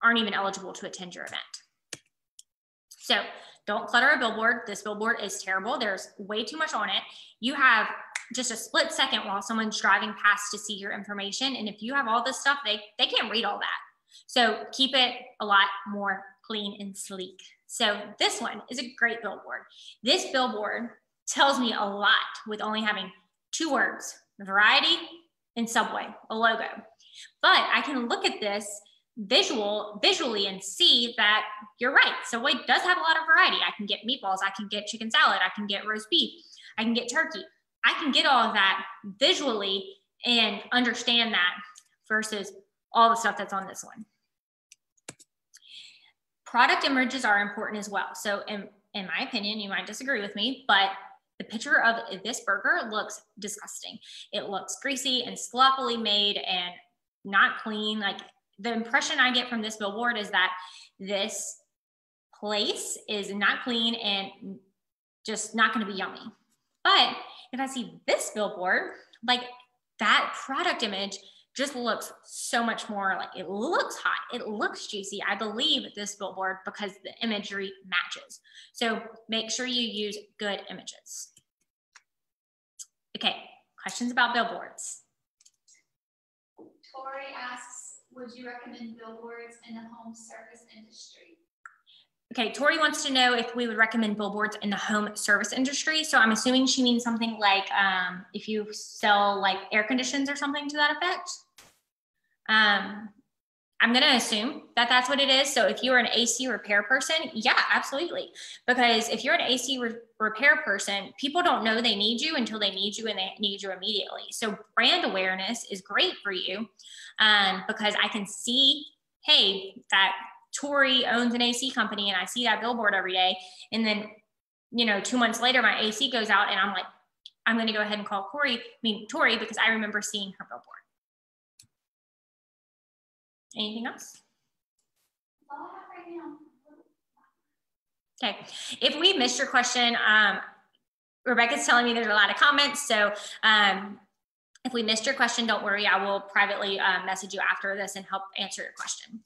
aren't even eligible to attend your event. So don't clutter a billboard. This billboard is terrible. There's way too much on it. You have just a split second while someone's driving past to see your information. And if you have all this stuff, they can't read all that. So keep it a lot more clean and sleek. So this one is a great billboard. This billboard tells me a lot with only having 2 words, variety and Subway, a logo. But I can look at this visually and see that you're right. Subway does have a lot of variety. I can get meatballs, I can get chicken salad, I can get roast beef, I can get turkey. I can get all of that visually and understand that versus all the stuff that's on this one. Product images are important as well. So in my opinion, you might disagree with me, but the picture of this burger looks disgusting. It looks greasy and sloppily made and not clean. Like, the impression I get from this billboard is that this place is not clean and just not going to be yummy. But if I see this billboard, like, that product image just looks so much more like, it looks hot, it looks juicy. I believe this billboard because the imagery matches. So make sure you use good images. Okay, questions about billboards? Tori asks, would you recommend billboards in the home service industry? Okay, Tori wants to know if we would recommend billboards in the home service industry. So I'm assuming she means something like if you sell like air conditions or something to that effect. I'm gonna assume that that's what it is. So if you're an AC repair person, yeah, absolutely. Because if you're an AC repair person, people don't know they need you until they need you, and they need you immediately. So brand awareness is great for you because I can see, hey, that Tori owns an AC company and I see that billboard every day. And then, 2 months later, my AC goes out and I'm like, I'm going to go ahead and call Tori because I remember seeing her billboard. Anything else? That's all I have right Okay. now. If we missed your question, Rebecca's telling me there's a lot of comments. So if we missed your question, don't worry. I will privately message you after this and help answer your question.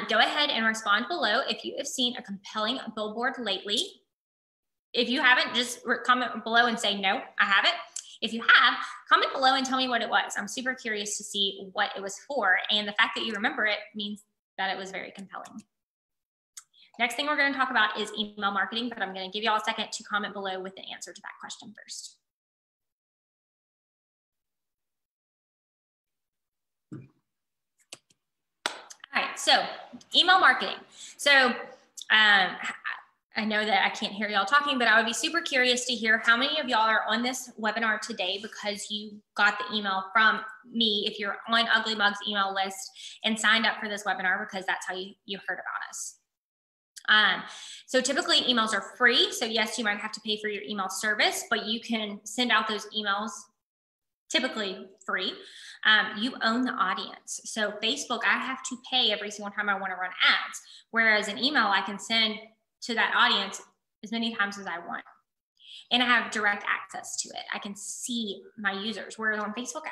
Go ahead and respond below if you have seen a compelling billboard lately. If you haven't, just comment below and say, no, I haven't. If you have, comment below and tell me what it was. I'm super curious to see what it was for. And the fact that you remember it means that it was very compelling. Next thing we're going to talk about is email marketing, but I'm going to give you all a second to comment below with the answer to that question first. All right, so email marketing. So I know that I can't hear y'all talking, but I would be super curious to hear how many of y'all are on this webinar today because you got the email from me, if you're on Ugly Mug's email list and signed up for this webinar because that's how you heard about us. So typically emails are free. So yes, you might have to pay for your email service, but you can send out those emails typically free. You own the audience. So Facebook, I have to pay every single time I want to run ads. Whereas an email, I can send to that audience as many times as I want. And I have direct access to it. I can see my users. Whereas on Facebook,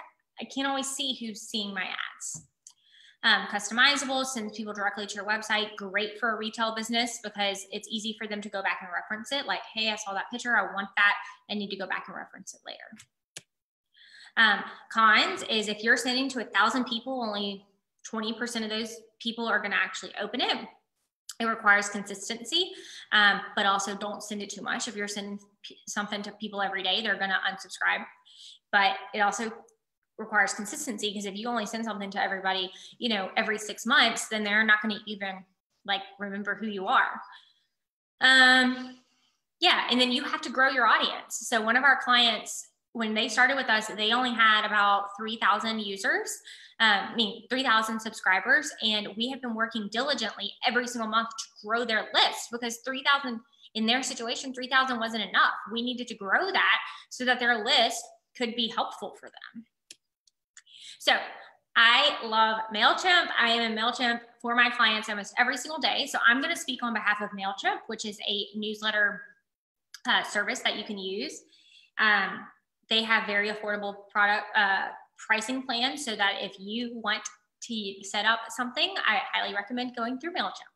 I can't always see who's seeing my ads. Customizable, sends people directly to your website. Great for a retail business because it's easy for them to go back and reference it. Like, hey, I saw that picture. I want that. I need to go back and reference it later. Cons is if you're sending to 1,000 people, only 20% of those people are going to actually open it. It requires consistency, but also don't send it too much. If you're sending something to people every day, they're going to unsubscribe. But it also requires consistency because if you only send something to everybody, every 6 months, then they're not going to even remember who you are. Yeah, and then you have to grow your audience. So one of our clients when they started with us, they only had about 3,000 users, 3,000 subscribers. And we have been working diligently every single month to grow their list, because 3,000 in their situation, 3,000 wasn't enough. We needed to grow that so that their list could be helpful for them. So I love MailChimp. I am in MailChimp for my clients almost every single day. So I'm going to speak on behalf of MailChimp, which is a newsletter service that you can use. They have very affordable product pricing plans, so that if you want to set up something, I highly recommend going through MailChimp.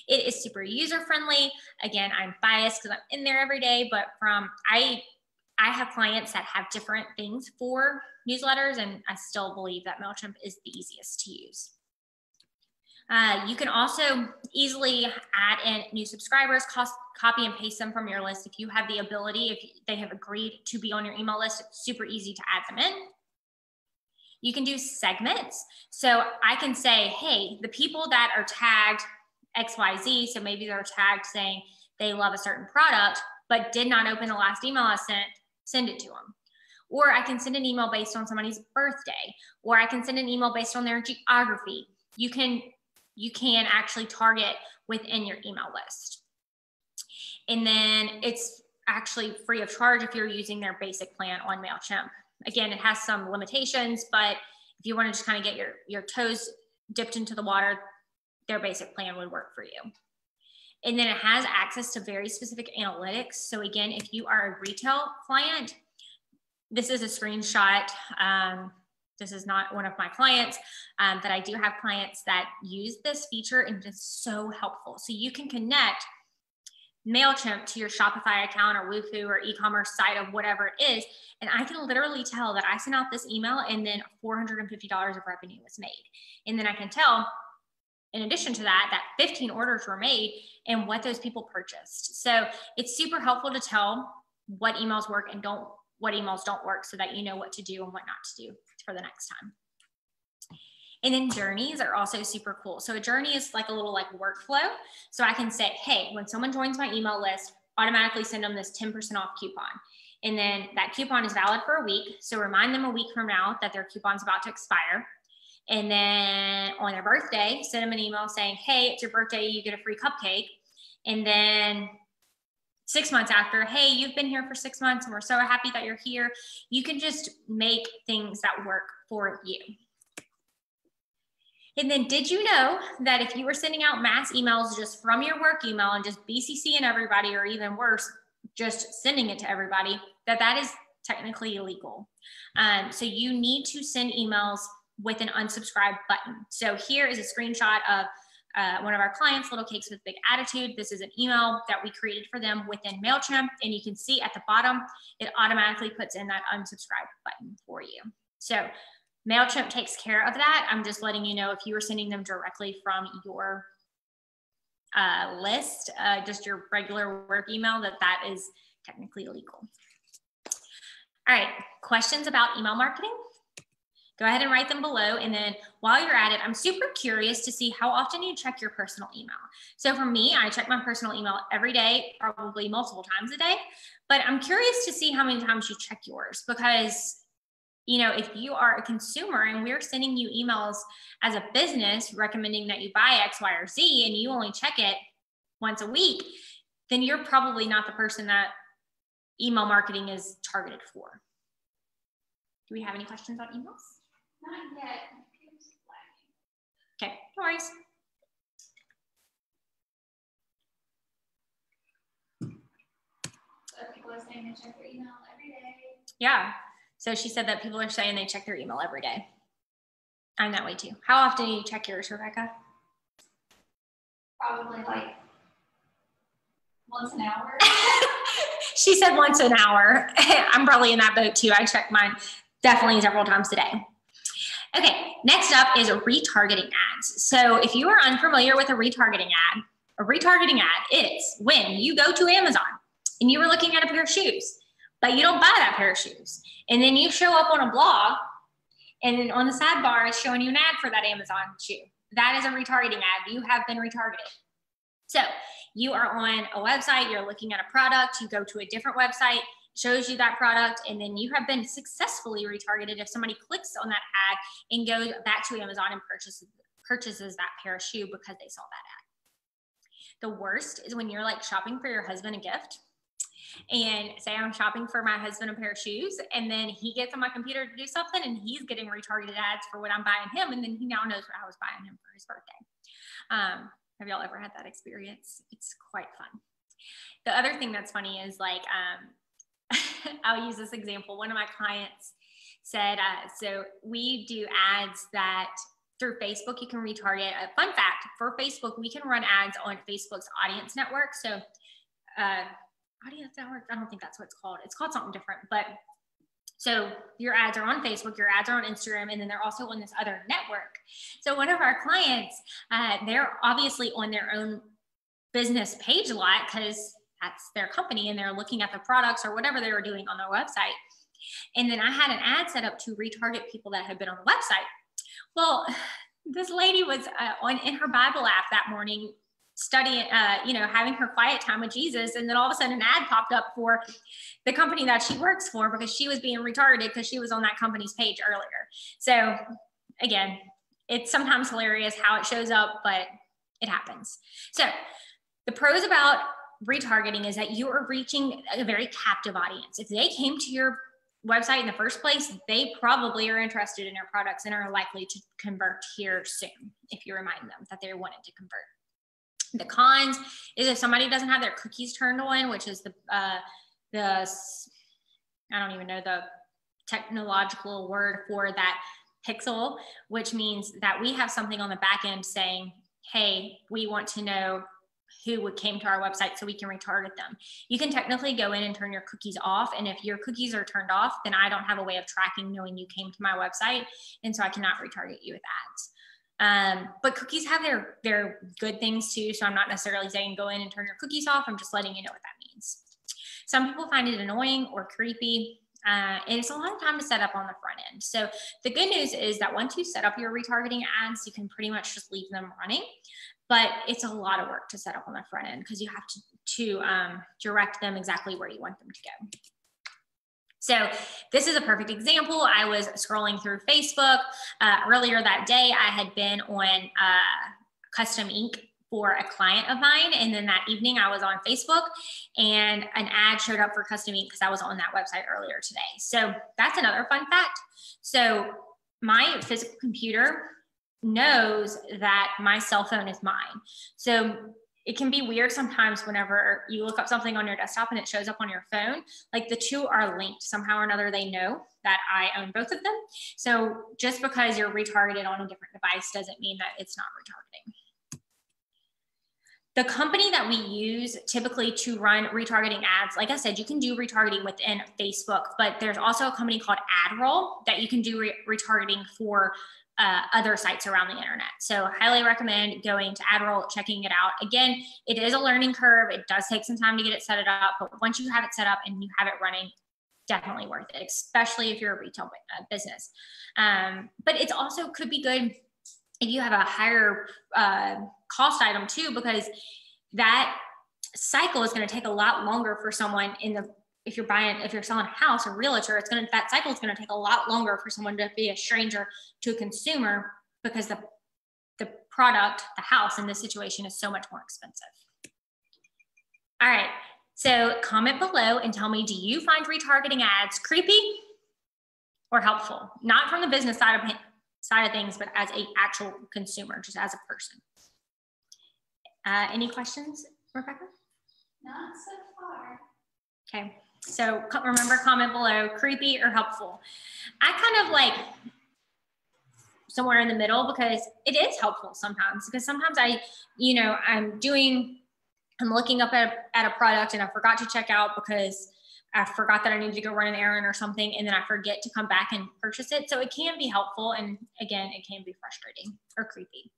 It is super user-friendly. Again, I'm biased because I'm in there every day, but I have clients that have different things for newsletters, and I still believe that MailChimp is the easiest to use. You can also easily add in new subscribers, copy and paste them from your list. If you have the ability, if they have agreed to be on your email list, it's super easy to add them in. You can do segments. So I can say, hey, the people that are tagged XYZ, so maybe they're tagged saying they love a certain product, but did not open the last email I sent, send it to them. Or I can send an email based on somebody's birthday, or I can send an email based on their geography. You can actually target within your email list. And then it's actually free of charge if you're using their basic plan on MailChimp. Again, it has some limitations, but if you want to just kind of get your toes dipped into the water, their basic plan would work for you. And then it has access to very specific analytics. So again, if you are a retail client, this is a screenshot. This is not one of my clients, but I do have clients that use this feature, and it's so helpful. So you can connect MailChimp to your Shopify account or Woohoo or e-commerce site of whatever it is. And I can literally tell that I sent out this email and then $450 of revenue was made. And then I can tell, in addition to that 15 orders were made and what those people purchased. So it's super helpful to tell what emails work and what emails don't work, so that you know what to do and what not to do for the next time. And then journeys are also super cool. So a journey is like a little workflow. So I can say, hey, when someone joins my email list, automatically send them this 10% off coupon. And then that coupon is valid for a week. So remind them a week from now that their coupon's about to expire. And then on their birthday, send them an email saying, hey, it's your birthday, you get a free cupcake. And then 6 months after, hey, you've been here for 6 months and we're so happy that you're here. You can just make things that work for you. And then did you know that if you were sending out mass emails just from your work email and just BCCing everybody, or even worse, just sending it to everybody, that is technically illegal. So you need to send emails with an unsubscribe button. So here is a screenshot of one of our clients, Little Cakes with Big Attitude. This is an email that we created for them within MailChimp. And you can see at the bottom, it automatically puts in that unsubscribe button for you. So MailChimp takes care of that. I'm just letting you know, if you were sending them directly from your list, just your regular work email, that is technically illegal. All right, questions about email marketing? Go ahead and write them below. And then while you're at it, I'm super curious to see how often you check your personal email. So for me, I check my personal email every day, probably multiple times a day, but I'm curious to see how many times you check yours, because if you are a consumer and we're sending you emails as a business recommending that you buy X, Y, or Z, and you only check it once a week, then you're probably not the person that email marketing is targeted for. Do we have any questions on emails? Not yet. Okay, no worries. So people are saying they check their email every day. Yeah. So she said that people are saying they check their email every day. I'm that way too. How often do you check yours, Rebecca? Probably once an hour. She said once an hour. I'm probably in that boat too. I check mine definitely several times a day. Okay, next up is retargeting ads. So if you are unfamiliar with a retargeting ad is when you go to Amazon and you were looking at a pair of shoes, but you don't buy that pair of shoes. And then you show up on a blog, and then on the sidebar it's showing you an ad for that Amazon shoe. That is a retargeting ad. You have been retargeted. So you are on a website, you're looking at a product, you go to a different website, shows you that product, and then you have been successfully retargeted if somebody clicks on that ad and goes back to Amazon and purchases that pair of shoe because they saw that ad. The worst is when you're like shopping for your husband a gift, and say I'm shopping for my husband a pair of shoes, and then he gets on my computer to do something and he's getting retargeted ads for what I'm buying him, and then he now knows what I was buying him for his birthday. Have y'all ever had that experience? It's quite fun. The other thing that's funny is like, I'll use this example. One of my clients said, so we do ads that through Facebook, you can retarget. A fun fact, for Facebook, we can run ads on Facebook's audience network. So audience network, I don't think that's what it's called. It's called something different, but so your ads are on Facebook, your ads are on Instagram, and then they're also on this other network. So one of our clients, they're obviously on their own business page a lot because that's their company and they're looking at the products or whatever they were doing on their website. And then I had an ad set up to retarget people that had been on the website. Well, this lady was in her Bible app that morning studying, having her quiet time with Jesus. And then all of a sudden an ad popped up for the company that she works for because she was being retargeted because she was on that company's page earlier. So again, it's sometimes hilarious how it shows up, but it happens. So the pros about retargeting is that you are reaching a very captive audience. If they came to your website in the first place, they probably are interested in your products and are likely to convert here soon if you remind them that they wanted to convert. The cons is if somebody doesn't have their cookies turned on, which is I don't even know the technological word for that pixel, which means that we have something on the back end saying, hey, we want to know who came to our website so we can retarget them. You can technically go in and turn your cookies off. And if your cookies are turned off, then I don't have a way of tracking knowing you came to my website. And so I cannot retarget you with ads. But cookies have their good things too. So I'm not necessarily saying go in and turn your cookies off. I'm just letting you know what that means. Some people find it annoying or creepy. And it's a long time to set up on the front end. So the good news is that once you set up your retargeting ads, you can pretty much just leave them running. But it's a lot of work to set up on the front end because you have to direct them exactly where you want them to go. So this is a perfect example. I was scrolling through Facebook earlier that day. I had been on custom ink for a client of mine. And then that evening I was on Facebook and an ad showed up for custom ink because I was on that website earlier today. So that's another fun fact. So my physical computer knows that my cell phone is mine. So it can be weird sometimes whenever you look up something on your desktop and it shows up on your phone, like the two are linked somehow or another. They know that I own both of them. So just because you're retargeted on a different device doesn't mean that it's not retargeting. The company that we use typically to run retargeting ads, like I said, you can do retargeting within Facebook, but there's also a company called AdRoll that you can do retargeting for other sites around the internet. So highly recommend going to AdRoll, checking it out. Again, it is a learning curve. It does take some time to get it set up, but once you have it set up and you have it running, definitely worth it, especially if you're a retail business. But it's also could be good if you have a higher cost item too, because that cycle is going to take a lot longer for someone if you're selling a house or realtor, that cycle is going to take a lot longer for someone to be a stranger to a consumer because the product, the house in this situation is so much more expensive. All right, so comment below and tell me, do you find retargeting ads creepy or helpful? Not from the business side of things, but as an actual consumer, just as a person. Any questions, Rebecca? Not so far. Okay. So remember, comment below, creepy or helpful. I kind of like somewhere in the middle because it is helpful sometimes, because sometimes I'm looking up at a product and I forgot to check out because I forgot that I needed to go run an errand or something, and then I forget to come back and purchase it. So it can be helpful, and again, it can be frustrating or creepy.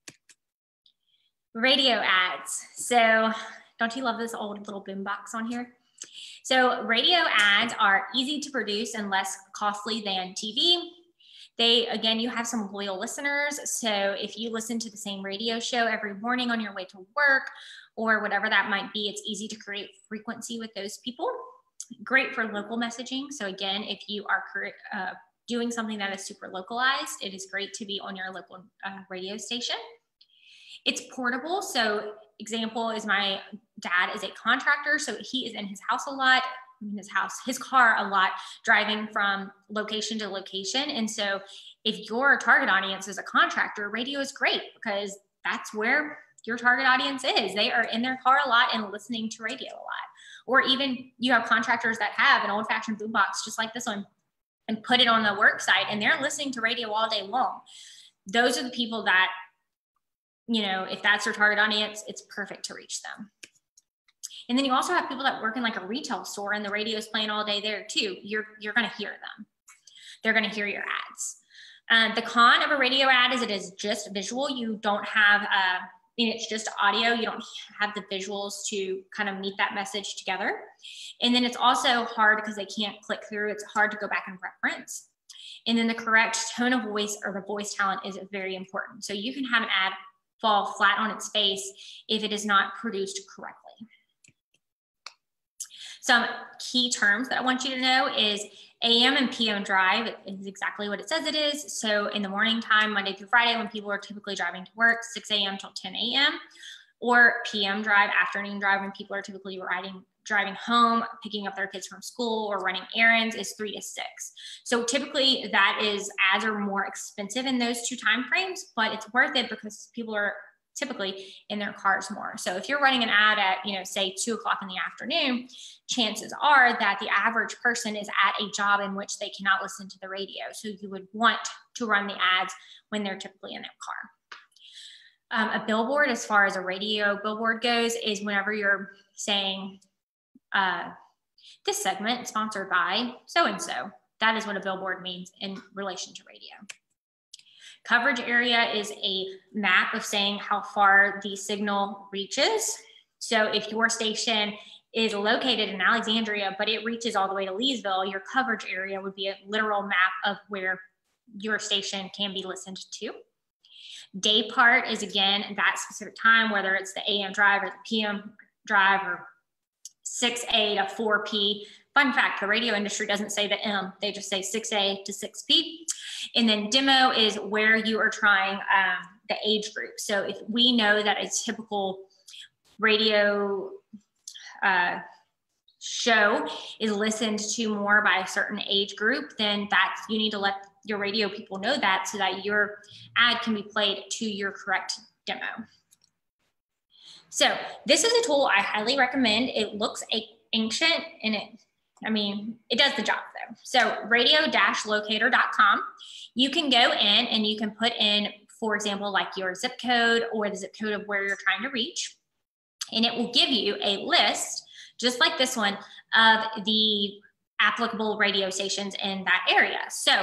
Radio ads. So don't you love this old little boombox on here? So radio ads are easy to produce and less costly than TV. Again, you have some loyal listeners. So if you listen to the same radio show every morning on your way to work or whatever that might be, it's easy to create frequency with those people. great for local messaging. So again, if you are doing something that is super localized, it is great to be on your local radio station. It's portable. So example is my dad is a contractor, so he is in his house a lot, his car a lot, driving from location to location. And so if your target audience is a contractor, radio is great because that's where your target audience is. They are in their car a lot and listening to radio a lot. Or even you have contractors that have an old-fashioned boombox just like this one and put it on the work site and they're listening to radio all day long. Those are the people that, you know, if that's your target audience, it's perfect to reach them. And then you also have people that work in like a retail store and the radio is playing all day there too. You're going to hear them. They're going to hear your ads. The con of a radio ad is it is just visual. You don't have, it's just audio. You don't have the visuals to kind of meet that message together. And then it's also hard because they can't click through. It's hard to go back and reference. And then the correct tone of voice or the voice talent is very important. So you can have an ad fall flat on its face if it is not produced correctly. Some key terms that I want you to know is AM and PM drive. It is exactly what it says it is. So in the morning time, Monday through Friday, when people are typically driving to work, 6 a.m. till 10 a.m. Or PM drive, afternoon drive, when people are typically driving home, picking up their kids from school or running errands, is 3 to 6. So typically that is, ads are more expensive in those two time frames, but it's worth it because people are typically in their cars more. So if you're running an ad at, say 2 o'clock in the afternoon, chances are that the average person is at a job in which they cannot listen to the radio. So you would want to run the ads when they're typically in their car. A billboard, as far as a radio billboard goes, is whenever you're saying, this segment sponsored by so-and-so. That is what a billboard means in relation to radio. Coverage area is a map of saying how far the signal reaches. So if your station is located in Alexandria, but it reaches all the way to Leesville, your coverage area would be a literal map of where your station can be listened to. Day part is, again, that specific time, whether it's the AM drive or the PM drive or 6A to 4P. Fun fact, the radio industry doesn't say the M, they just say 6A to 6P. And then demo is where you are trying the age group. So if we know that a typical radio show is listened to more by a certain age group, then you need to let your radio people know that so that your ad can be played to your correct demo. So this is a tool I highly recommend. It looks ancient and it does the job though. So radio-locator.com, you can go in and you can put in, for example, like your zip code or the zip code of where you're trying to reach. And it will give you a list, just like this one, of the applicable radio stations in that area. So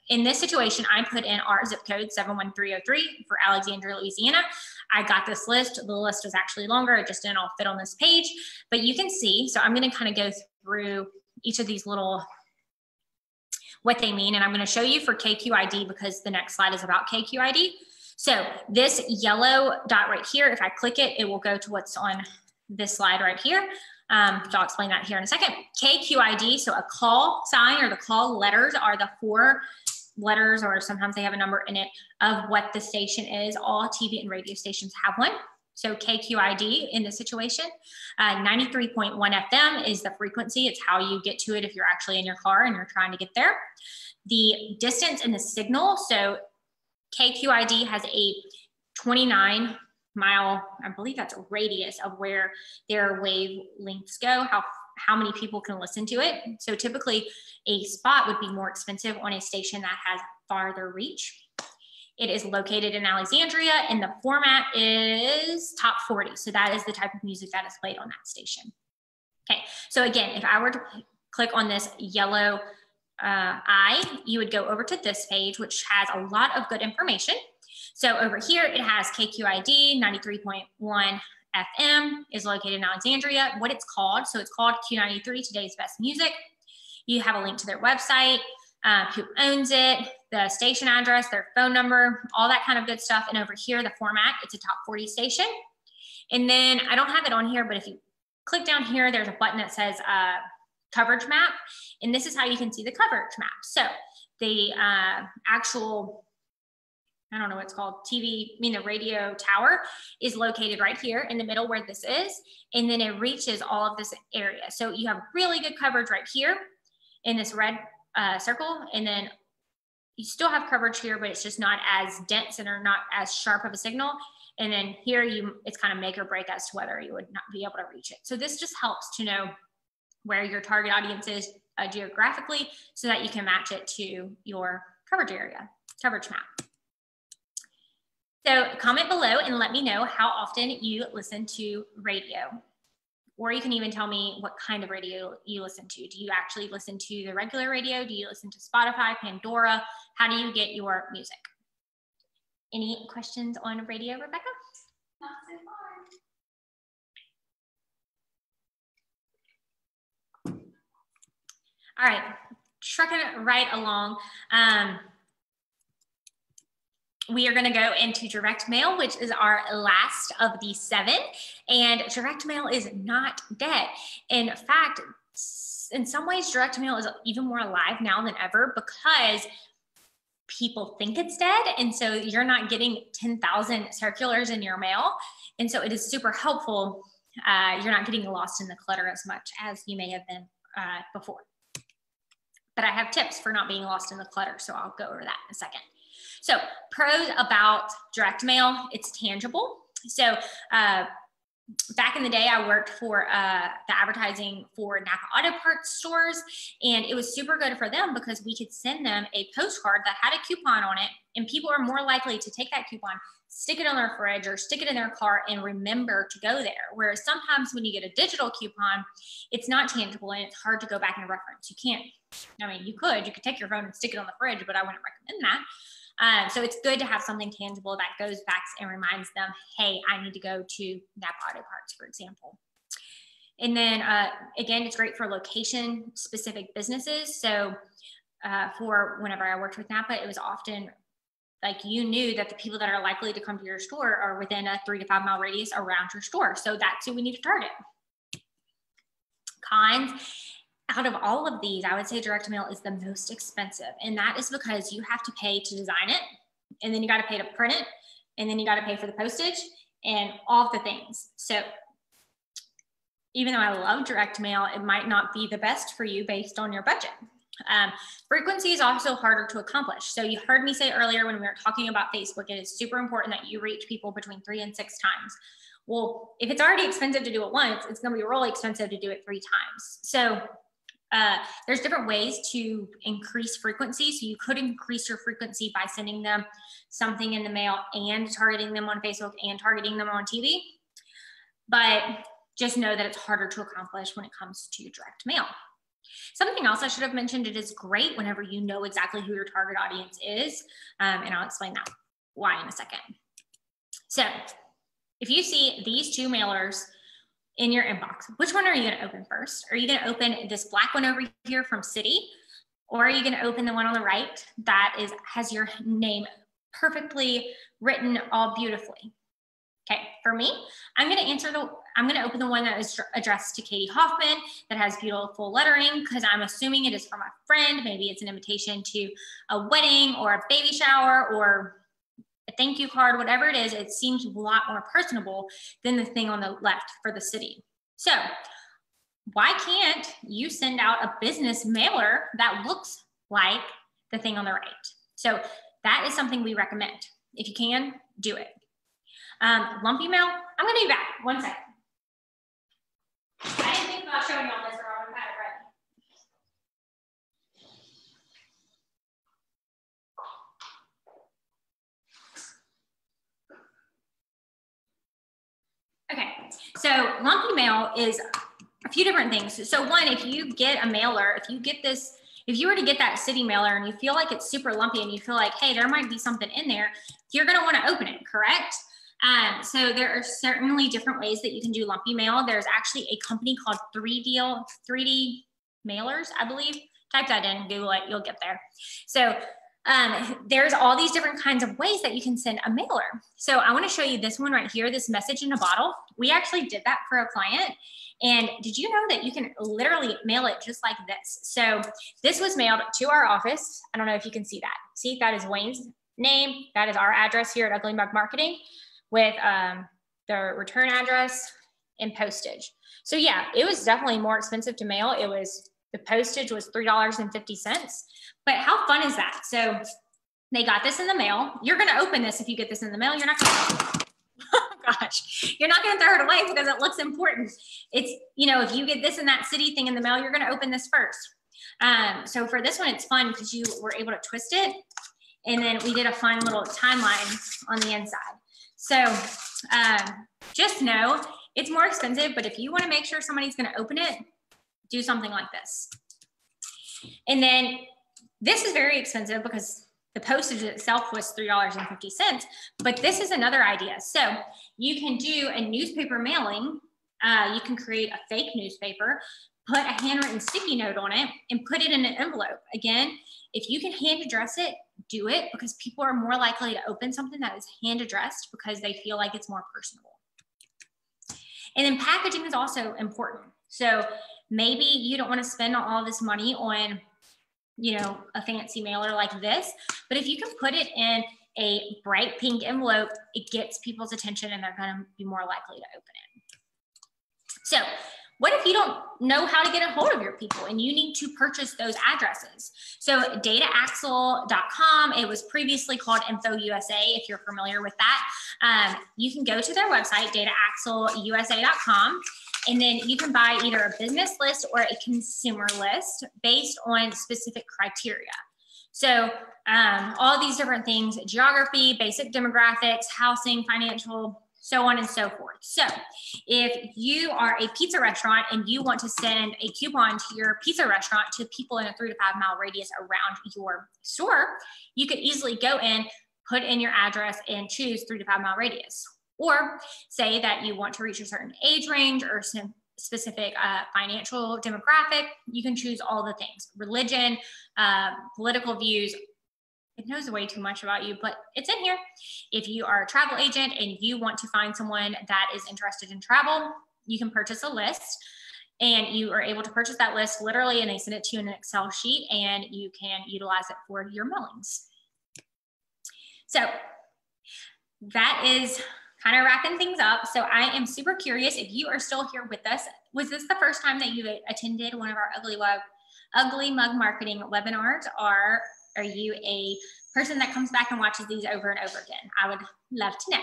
in this situation, I put in our zip code 71303 for Alexandria, Louisiana. I got this list. The list was actually longer. It just didn't all fit on this page, but you can see. So I'm going to kind of go through each of these little, what they mean. And I'm going to show you for KQID because the next slide is about KQID. So this yellow dot right here, if I click it, it will go to what's on this slide right here. So I'll explain that here in a second. KQID, so a call sign or the call letters are the 4 letters, or sometimes they have a number in it, of what the station is. All TV and radio stations have one. So KQID in this situation, 93.1 FM is the frequency. It's how you get to it if you're actually in your car and you're trying to get there. The distance in the signal, so KQID has a 29-mile, I believe that's a radius of where their wavelengths go, how many people can listen to it. So typically a spot would be more expensive on a station that has farther reach. It is located in Alexandria and the format is top 40. So that is the type of music that is played on that station. Okay, so again, if I were to click on this yellow eye, you would go over to this page, which has a lot of good information. So over here, it has KQID 93.1 FM is located in Alexandria, what it's called. So it's called Q93, Today's Best Music. You have a link to their website, who owns it, the station address, their phone number, all that kind of good stuff. And over here, the format, it's a top 40 station. And then I don't have it on here, but if you click down here, there's a button that says coverage map. And this is how you can see the coverage map. So the actual, I don't know what it's called, the radio tower is located right here in the middle where this is. And then it reaches all of this area. So you have really good coverage right here in this red circle. And then you still have coverage here, but it's just not as dense and are not as sharp of a signal. And then here it's kind of make or break as to whether you would not be able to reach it. So this just helps to know where your target audience is geographically so that you can match it to your coverage map. So comment below and let me know how often you listen to radio. Or you can even tell me what kind of radio you listen to. Do you actually listen to the regular radio? Do you listen to Spotify, Pandora? How do you get your music? Any questions on radio, Rebecca? Not so far. All right, trucking right along. We are going to go into direct mail, which is our last of the 7. And direct mail is not dead. In fact, in some ways, direct mail is even more alive now than ever because people think it's dead. And so you're not getting 10,000 circulars in your mail. And so it is super helpful. You're not getting lost in the clutter as much as you may have been before. But I have tips for not being lost in the clutter. So I'll go over that in a second. So pros about direct mail, it's tangible. So back in the day, I worked for the advertising for Napa Auto Parts stores, and it was super good for them because we could send them a postcard that had a coupon on it, and people are more likely to take that coupon, stick it on their fridge or stick it in their car and remember to go there. Whereas sometimes when you get a digital coupon, it's not tangible and it's hard to go back and reference. You can't, I mean, you could take your phone and stick it on the fridge, but I wouldn't recommend that. So it's good to have something tangible that goes back and reminds them, hey, I need to go to Napa Auto Parts, for example. And then again, it's great for location specific businesses. So for whenever I worked with Napa, it was often like you knew that the people that are likely to come to your store are within a 3 to 5 mile radius around your store. So that's who we need to target. Cons. Out of all of these, I would say direct mail is the most expensive. And that is because you have to pay to design it. And then you got to pay to print it. And then you got to pay for the postage and all of the things. So even though I love direct mail, it might not be the best for you based on your budget. Frequency is also harder to accomplish. So you heard me say earlier when we were talking about Facebook, it is super important that you reach people between 3 and 6 times. Well, if it's already expensive to do it once, it's going to be really expensive to do it 3 times. So there's different ways to increase frequency. So you could increase your frequency by sending them something in the mail and targeting them on Facebook and targeting them on TV. But just know that it's harder to accomplish when it comes to direct mail. Something else I should have mentioned, it is great whenever you know exactly who your target audience is. And I'll explain that why in a second. So if you see these 2 mailers in your inbox, which one are you going to open first? Are you going to open this black one over here from Citi? Or are you going to open the one on the right that has your name perfectly written all beautifully? Okay, for me, I'm going to open the one that is addressed to Katie Hoffman that has beautiful lettering because I'm assuming it is from a friend. Maybe it's an invitation to a wedding or a baby shower or a thank you card, whatever it is. It seems a lot more personable than the thing on the left for the Citi. So why can't you send out a business mailer that looks like the thing on the right? So that is something we recommend. If you can, do it. Lumpy mail, I'm going to be back. 1 second. I didn't think about showing y'all this or I would have had it ready. Okay, so lumpy mail is a few different things. So one, if you get a mailer, if you were to get that Citi mailer and you feel like it's super lumpy and you feel like, hey, there might be something in there, you're going to want to open it, correct? So there are certainly different ways that you can do lumpy mail. There's actually a company called 3D Mailers, I believe. Type that in, Google it, you'll get there. So there's all these different kinds of ways that you can send a mailer. So I want to show you this one right here, this message in a bottle. We actually did that for a client. And did you know that you can literally mail it just like this? So this was mailed to our office. I don't know if you can see that. See, that is Wayne's name. That is our address here at Ugly Mug Marketing with the return address and postage. So yeah, it was definitely more expensive to mail. The postage was $3.50. But how fun is that? So they got this in the mail. You're going to open this if you get this in the mail. You're not going to, oh gosh, you're not going to throw it away because it looks important. It's, you know, if you get this and that city thing in the mail, you're going to open this first. So for this one, it's fun because you were able to twist it. And then we did a fun little timeline on the inside. So just know it's more expensive, but if you want to make sure somebody's going to open it, do something like this. And then this is very expensive because the postage itself was $3.50, but this is another idea. So you can do a newspaper mailing. You can create a fake newspaper, put a handwritten sticky note on it, and put it in an envelope. Again, if you can hand address it, do it, because people are more likely to open something that is hand addressed because they feel like it's more personable. And then packaging is also important. So maybe you don't want to spend all this money on, you know, a fancy mailer like this, but if you can put it in a bright pink envelope, it gets people's attention and they're going to be more likely to open it. So what if you don't know how to get a hold of your people and you need to purchase those addresses? So dataaxle.com, it was previously called InfoUSA, if you're familiar with that. You can go to their website, dataaxleusa.com, and then you can buy either a business list or a consumer list based on specific criteria. So all these different things, geography, basic demographics, housing, financial, so on and so forth. So if you are a pizza restaurant and you want to send a coupon to your pizza restaurant to people in a 3 to 5 mile radius around your store, you could easily go in, put in your address and choose 3 to 5 mile radius. Or say that you want to reach a certain age range or some specific financial demographic, you can choose all the things, religion, political views. It knows way too much about you, but it's in here. If you are a travel agent and you want to find someone that is interested in travel, you can purchase a list and you are able to purchase that list literally and they send it to you in an Excel sheet and you can utilize it for your mailings. So that is kind of wrapping things up. So I am super curious if you are still here with us. Was this the first time that you attended one of our Ugly Mug Marketing webinars, or are you a person that comes back and watches these over and over again? I would love to know.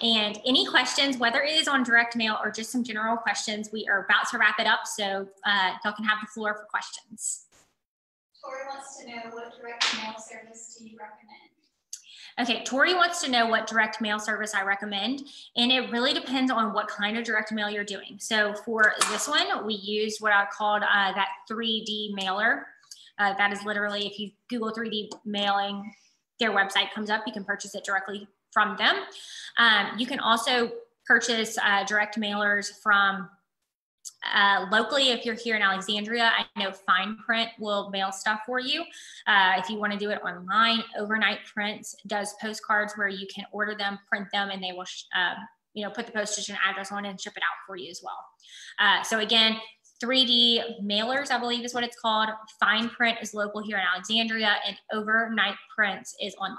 And any questions, whether it is on direct mail or just some general questions, we are about to wrap it up, so y'all can have the floor for questions. Tori wants to know, what direct mail service do you recommend? Okay, Tori wants to know what direct mail service I recommend, and it really depends on what kind of direct mail you're doing. So for this one, we used what I called that 3D mailer. That is literally, if you Google 3D mailing, their website comes up. You can purchase it directly from them. You can also purchase direct mailers from locally. If you're here in Alexandria, I know Fine Print will mail stuff for you. If you want to do it online, Overnight Prints does postcards where you can order them, print them, and they will you know, put the postage and address on it and ship it out for you as well. So again, 3D mailers, I believe is what it's called. Fine Print is local here in Alexandria, and Overnight Prints is online.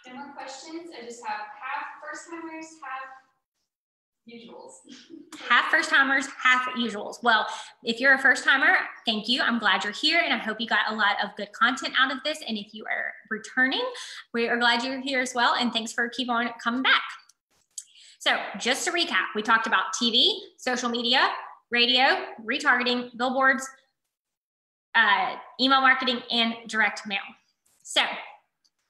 No more questions. I just have half first-timers, half usuals. Half first-timers, half usuals. Well, if you're a first-timer, thank you. I'm glad you're here, and I hope you got a lot of good content out of this. And if you are returning, we are glad you're here as well, and thanks for keep on coming back. So just to recap, we talked about TV, social media, radio, retargeting, billboards, email marketing, and direct mail. So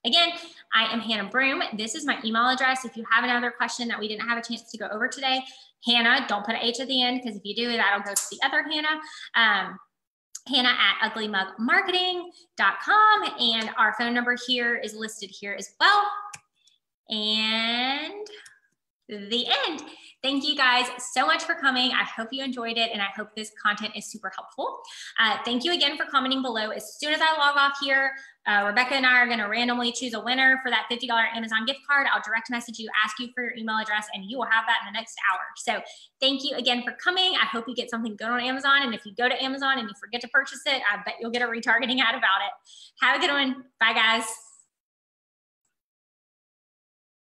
again, I am Hannah Broom. This is my email address. If you have another question that we didn't have a chance to go over today, Hannah, don't put an H at the end, because if you do, that'll go to the other Hannah. Hannah at uglymugmarketing.com, and our phone number here is listed here as well. And the end. Thank you guys so much for coming. I hope you enjoyed it, and I hope this content is super helpful. Thank you again for commenting below. As soon as I log off here, Rebecca and I are going to randomly choose a winner for that $50 Amazon gift card. I'll direct message you, ask you for your email address, and you will have that in the next hour. So thank you again for coming. I hope you get something good on Amazon. And if you go to Amazon and you forget to purchase it, I bet you'll get a retargeting ad about it. Have a good one. Bye, guys.